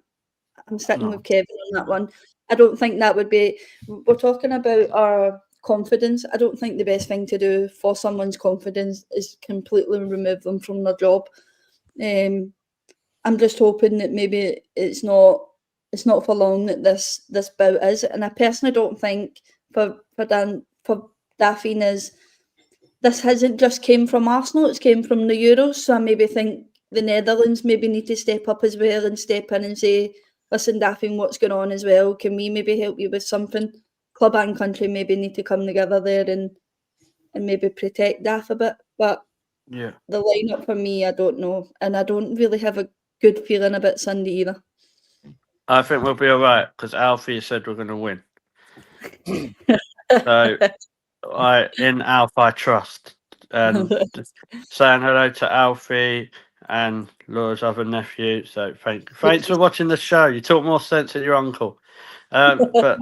sticking with Kevin on that one. I don't think that would be. We're talking about our confidence. I don't think the best thing to do for someone's confidence is completely remove them from their job. I'm just hoping that maybe it's not for long that this bout is. And I personally don't think for Daphne is. This hasn't just came from Arsenal, it's came from the Euros. So I maybe think the Netherlands maybe need to step up as well and step in and say, listen, Daphne, what's going on as well? Can we maybe help you with something? Club and country maybe need to come together there and maybe protect Daphne a bit. But the lineup for me, I don't know. And I don't really have a good feeling about Sunday either. I think we'll be all right because Alfie said we're going to win. So... in Alf I trust, and saying hello to Alfie and Laura's other nephew. So thanks for watching the show. You talk more sense than your uncle, but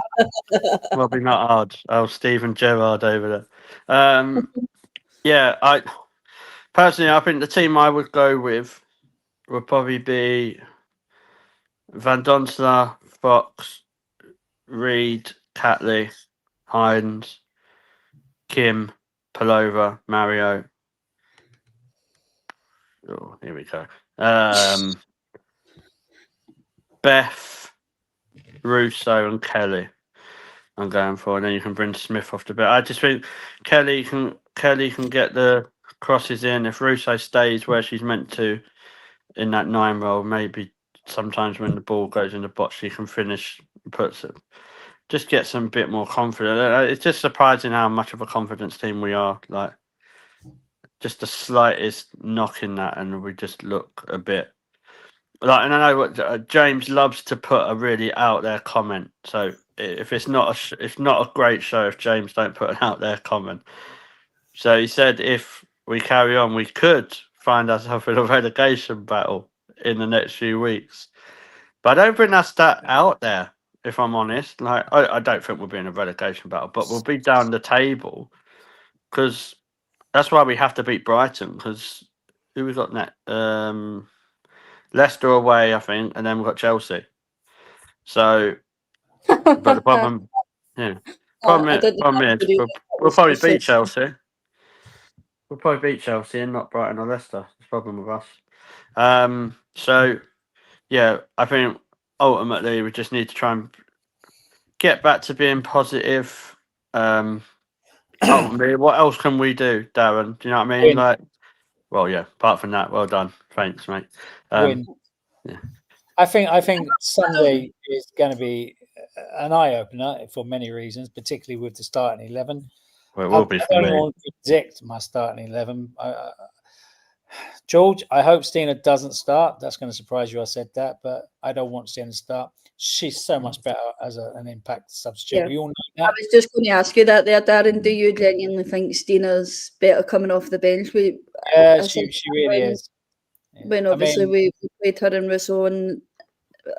probably not hard. Oh, Stephen Gerrard over there. I personally, I think the team I would go with would probably be Van Donselaar, Fox, Reed, Catley, Hines, Kim, Palova, Mario. Oh, here we go. Beth, Russo, and Kelly. I'm going for, and then you can bring Smith off the bench. I just think Kelly can get the crosses in. If Russo stays where she's meant to in that 9 role, maybe sometimes when the ball goes in the box, she can finish, puts it. Just get some bit more confident. It's just surprising how much of a confidence team we are. Like, just the slightest knock in that, and we just look a bit like. And I know what James loves to put a really out there comment. So if it's not a great show if James don't put an out there comment. So he said if we carry on, we could find ourselves in a relegation battle in the next few weeks. But I don't think that's that out there. If I'm honest, like I don't think we'll be in a relegation battle, but we'll be down the table because that's why we have to beat Brighton. Because who we got next? Leicester away, I think, and then we've got Chelsea. So, but the problem, problem is we'll probably beat Chelsea. We'll probably beat Chelsea and not Brighton or Leicester. That's the problem with us. So, yeah, I think ultimately we just need to try and get back to being positive. Ultimately, what else can we do, Darren? Do you know what I mean? Win. Like, well, yeah. Apart from that, well done. Thanks, mate. Win. Yeah. I think Sunday is going to be an eye opener for many reasons, particularly with the starting 11. Well, it will be for I me. don't want to predict my starting 11. George, I hope Stina doesn't start. That's going to surprise you. I said that, but I don't want Stina to start. She's so much better as an impact substitute. Yeah. We all know that. I was just going to ask you that there, Darren. Do you genuinely think Stina's better coming off the bench? She really is. When obviously we played her and Russo, and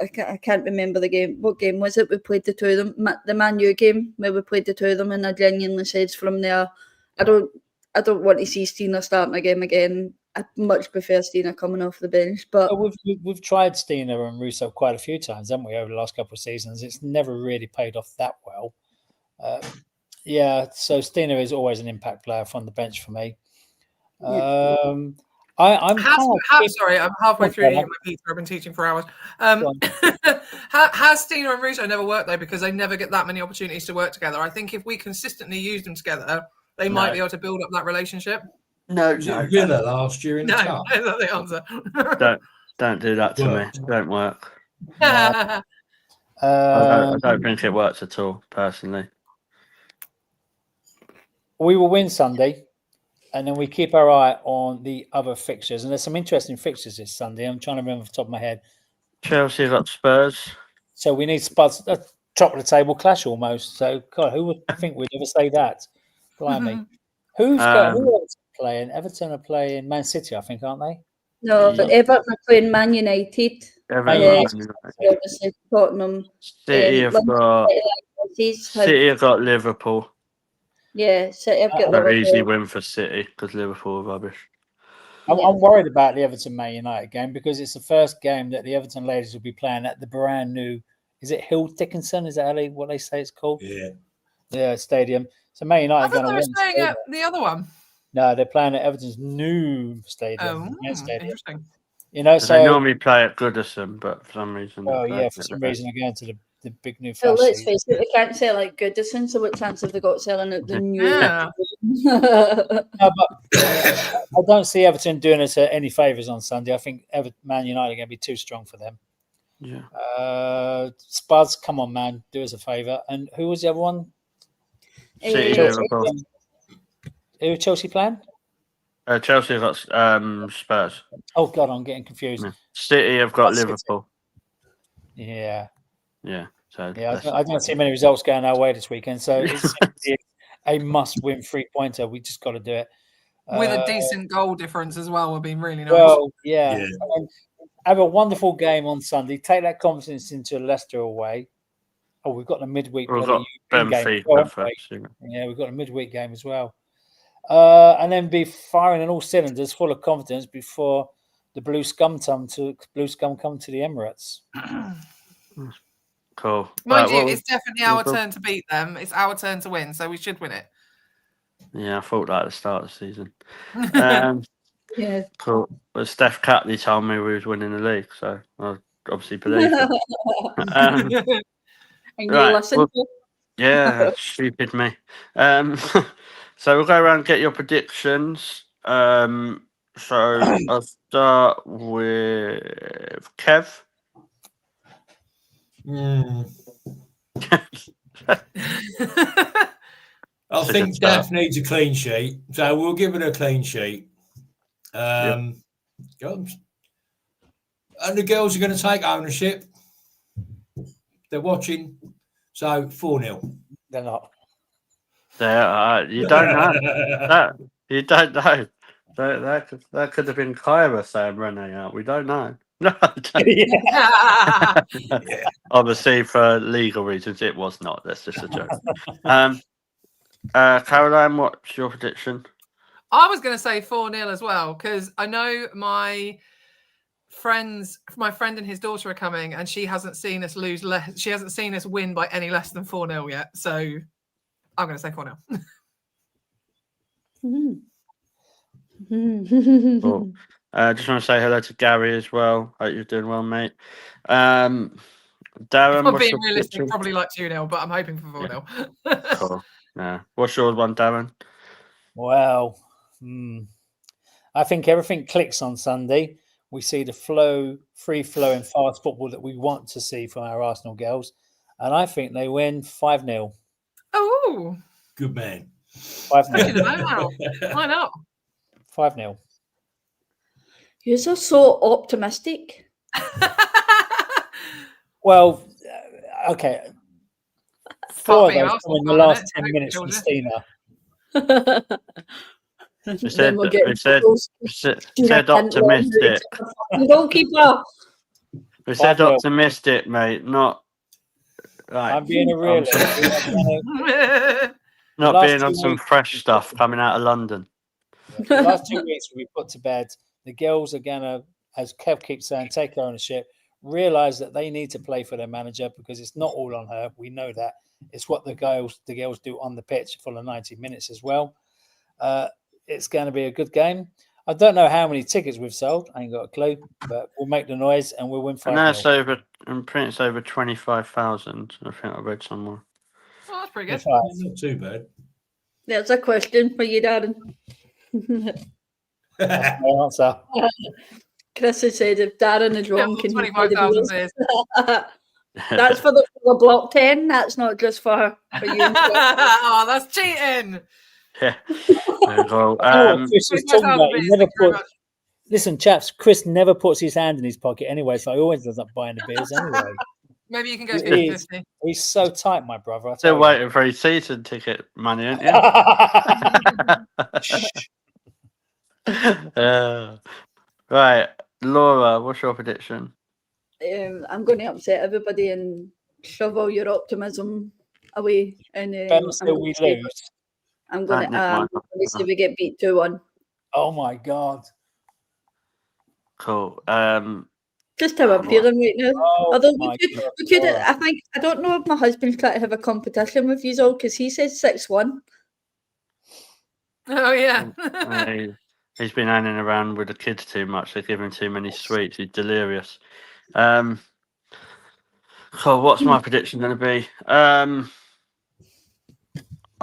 I can't remember the game. What game was it? We played the two of them. The Man U game where we played the two of them, and I genuinely said from there, I don't want to see Stina starting a game again. I much prefer Stina coming off the bench. But we've tried Stina and Russo quite a few times, haven't we, over the last couple of seasons? It's never really paid off that well. So Stina is always an impact player from the bench for me. I'm sorry, I'm halfway through eating my pizza. I've been teaching for hours. Has Stina and Russo never worked though? Because they never get that many opportunities to work together. I think if we consistently use them together, they might be able to build up that relationship. No. Villa last year in the cup. No, that's the answer. Don't do that to me. It don't work. I I don't think it works at all, personally. We will win Sunday. And then we keep our eye on the other fixtures. And there's some interesting fixtures this Sunday. I'm trying to remember off the top of my head. Chelsea got Spurs. So we need Spurs, a top of the table clash almost. So, God, who would think we'd ever say that? Blimey. Who else playing? Everton are playing Man City, I think, aren't they? No, but Everton are playing Man United. Obviously, Tottenham. City have got Liverpool. Yeah, City have got Liverpool. Easy win for City because Liverpool are rubbish. I'm worried about the Everton-Man United game because it's the first game that the Everton ladies will be playing at the brand new, is it Hill Dickinson? Is that what they say it's called? Yeah, stadium. So Man United are going to win. I thought they were playing at the other one. No, they're playing at Everton's new stadium. Interesting. You know, so they normally play at Goodison, but for some reason. Oh yeah, for some reason they're going to the big new. So let's face it, they can't sell like Goodison. So what chance have they got selling at the new? Yeah. No, but I don't see Everton doing us any favours on Sunday. I think Man United are going to be too strong for them. Yeah. Spurs, come on, man, do us a favour. And who was the other one? City, Liverpool. Who are Chelsea playing? Chelsea have got Spurs. Oh God, I'm getting confused. Yeah. City have got Liverpool. Yeah. Yeah. So I don't see many results going our way this weekend. So it's a must-win 3-pointer. We just got to do it with a decent goal difference as well. Would be really nice. Well, yeah. And have a wonderful game on Sunday. Take that confidence into Leicester away. Oh, we've got a midweek we've got Benfica game. Yeah, we've got a midweek game as well. And then be firing on all cylinders, full of confidence before the blue scum come to the Emirates. Cool. Mind you, it's definitely our turn to beat them. It's our turn to win, so we should win it. Yeah, I thought that at the start of the season. Yeah. Cool. Well, Steph Catley told me we was winning the league, so I obviously believe it. And you listen. Yeah, stupid me. So we'll go around and get your predictions. So I'll start with Kev. I think Steph needs a clean sheet, so we'll give it a clean sheet. And the girls are going to take ownership. They're watching, so 4-0. They're not. You don't know. You don't know. That could have been Kyra saying Renee out. We don't know. No, obviously for legal reasons it was not. That's just a joke. Caroline, what's your prediction? I was going to say 4-0 as well because I know my friend and his daughter are coming, and she hasn't seen us she hasn't seen us win by any less than 4-0 yet. So I'm going to say 4-0. Cool. Just want to say hello to Gary as well. Hope you're doing well, mate. Darren, I'm being realistic, probably like 2-0, but I'm hoping for 4-0. Cool. Yeah. What's your one, Darren? Well, I think everything clicks on Sunday. We see the free-flowing, fast football that we want to see from our Arsenal girls, and I think they win 5-0. Oh, good man. 5-0. Why not? 5-0. You're so optimistic. Well, okay. 4 of those in the last 10 minutes from Stina. We said optimistic. Goalkeeper. We said optimistic, mate. Not. Right. I'm being a realist. Not being on some fresh stuff coming out of London. The last 2 weeks we put to bed. The girls are gonna, as Kev keeps saying, take ownership. Realise that they need to play for their manager because it's not all on her. We know that. It's what the girls do on the pitch for the 90 minutes as well. It's going to be a good game. I don't know how many tickets we've sold. I ain't got a clue, but we'll make the noise and we'll win 5-0. It's over 25,000. I think I read somewhere. Oh, that's pretty good. Not too bad. There's a question for you, Darren. That's my answer. Chris has said if Darren is wrong, can 25,000 That's for the block 10. That's not just for you. Oh, that's cheating. Yeah. Well, You know what Chris was That's talking how about. it He is, never thank you very put. much. Listen, chaps, Chris never puts his hand in his pocket anyway, so he always ends up buying the beers anyway. Maybe you can go He is. 50-50. He's so tight, my brother. I still tell waiting for his season ticket money, aren't you? Right, Laura, what's your prediction? I'm going to upset everybody and shove all your optimism away. And So we lose. I'm going Nick might not. to say we get beat 2-1. Oh my god! Cool. Just how I'm feeling right now. Oh Although my we could, God. I don't know if my husband's trying to have a competition with you all because he says 6-1. Oh, yeah. He's been hanging around with the kids too much. They give him too many sweets. He's delirious. So what's my prediction going to be? I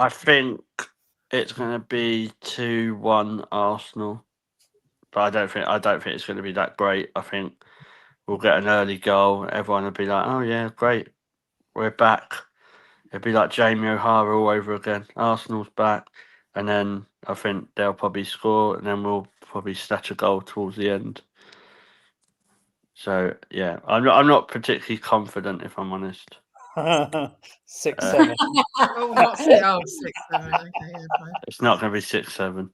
think it's going to be 2-1 Arsenal, but I don't think it's going to be that great. I think we'll get an early goal. Everyone will be like, "Oh yeah, great, we're back." It'll be like Jamie O'Hara all over again. Arsenal's back, and then I think they'll probably score, and then we'll probably snatch a goal towards the end. So yeah, I'm not particularly confident, if I'm honest. 6-7. Oh, not 6, 6-7. Okay, yeah, fine. It's not going to be 6-7.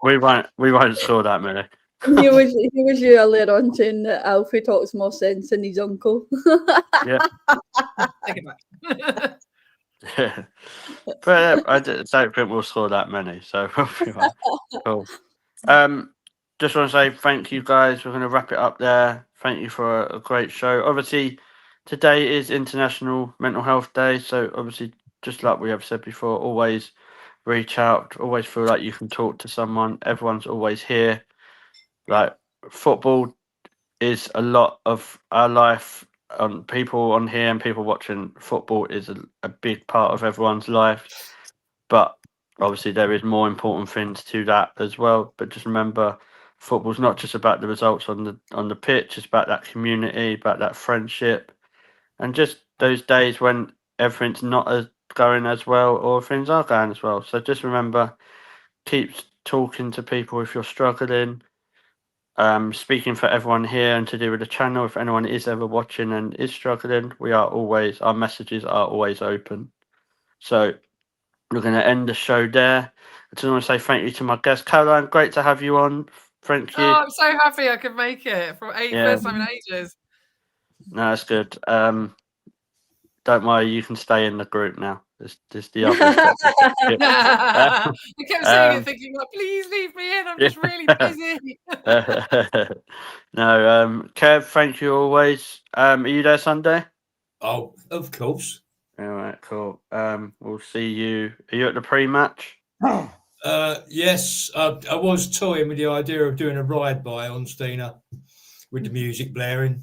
We won't score that many. He was you earlier on saying that Alfie talks more sense than his uncle. Yeah. Take it back. Yeah. But I don't think we'll score that many, so we'll be right. Cool. Just want to say thank you guys. We're going to wrap it up there. Thank you for a great show. Obviously, today is International Mental Health Day, so obviously, just like we have said before, always reach out. Always feel like you can talk to someone. Everyone's always here. Like football is a lot of our life. People on here and people watching football is a big part of everyone's life. But obviously, there is more important things to that as well. But just remember, football's not just about the results on the pitch. It's about that community, about that friendship, and just those days when everything's not as going as well or things are going as well. So just remember, keep talking to people if you're struggling. Speaking for everyone here and to do with the channel, if anyone is ever watching and is struggling, our messages are always open. So we're going to end the show there. I just want to say thank you to my guest, Caroline. Great to have you on. Thank you. Oh, I'm so happy I could make it for first time in ages. No, that's good. Don't worry, you can stay in the group now. There's the others. I kept saying it, thinking, like, please leave me in. I'm just really busy. No, Kev, thank you always. Are you there Sunday? Oh, of course. All right, cool. We'll see you. Are you at the pre-match? Yes, I was toying with the idea of doing a ride by on Stina with the music blaring.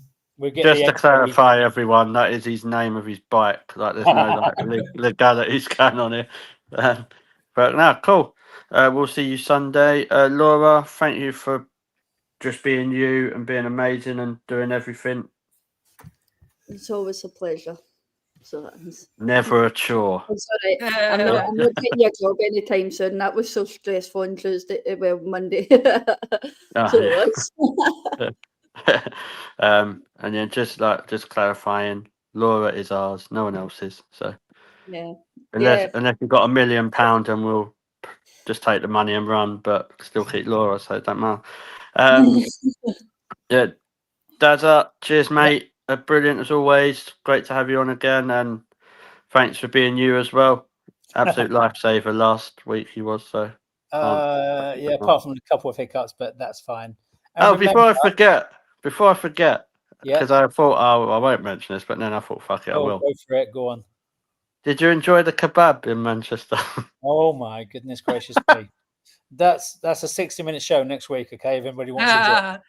Just to clarify, everyone, that is his name of his bike. Like, there's no legalities going on here. But no, cool. We'll see you Sunday. Laura, thank you for just being you and being amazing and doing everything. It's always a pleasure. So Never a chore. I'm sorry. I'm not taking your job anytime soon. That was so stressful on Monday. And then just clarifying, Laura is ours, no one else's. So yeah. Unless you've got £1 million and we'll just take the money and run, but still keep Laura, so it don't matter. Yeah, Dad's up. Cheers, mate. Brilliant as always. Great to have you on again, and thanks for being you as well. Absolute lifesaver last week he was. So yeah, apart from a couple of hiccups, but that's fine. And before I forget, because yeah, I thought I won't mention this, but then I thought fuck it, I will. Go for it. Go on. Did you enjoy the kebab in Manchester? Oh my goodness gracious me! That's a 60-minute show next week. Okay, if anybody wants to join.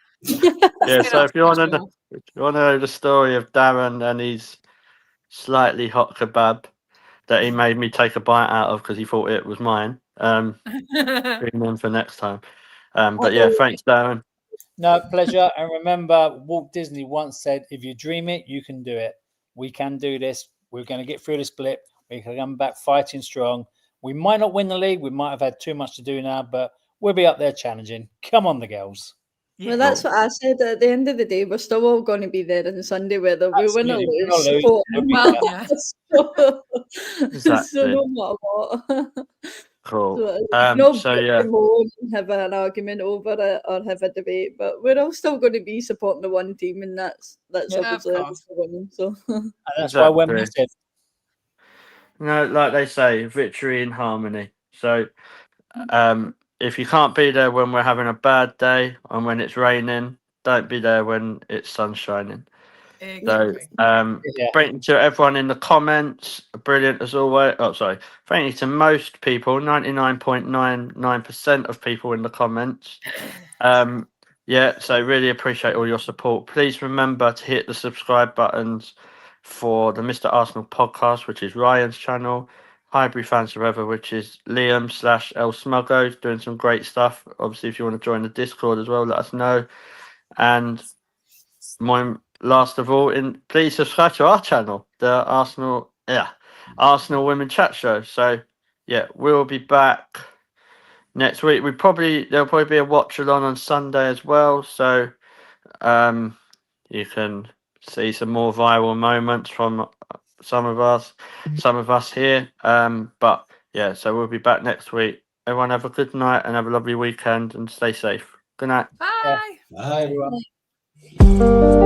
Yeah, so if you want to know the story of Darren and his slightly hot kebab that he made me take a bite out of because he thought it was mine, bring them for next time. But yeah, thanks, Darren. No, pleasure. And remember, Walt Disney once said, if you dream it, you can do it. We can do this. We're going to get through this blip. We can come back fighting strong. We might not win the league. We might have had too much to do now, but we'll be up there challenging. Come on, the girls. Well, that's what I said. At the end of the day, we're still all going to be there on Sunday, whether we win or Absolutely. We're lose. not losing. Support It'll be Well, better. yeah. so Exactly. no matter what. Cool. So, no So yeah, moan and have an argument over it or have a debate, but we're all still going to be supporting the one team, and that's Yeah, of obviously us course. winning. So And that's why we're exactly. massive. No, like they say, victory in harmony. So, if you can't be there when we're having a bad day and when it's raining, don't be there when it's sun shining. Exactly. So, Yeah. thank you to everyone in the comments. Brilliant as always. Oh, sorry. Thank you to most people, 99.99% of people in the comments. Yeah, so really appreciate all your support. Please remember to hit the subscribe buttons for the Mr. Arsenal podcast, which is Ryan's channel. Highbury Fans Forever, which is Liam/El Smuggo, doing some great stuff. Obviously, if you want to join the Discord as well, let us know. And last of all, please subscribe to our channel, the Arsenal Women Chat Show. So yeah, we'll be back next week. There'll probably be a watch along on Sunday as well. So you can see some more viral moments from some of us here. But yeah, so we'll be back next week. Everyone have a good night and have a lovely weekend and stay safe. Good night. Bye. Bye, everyone. Bye.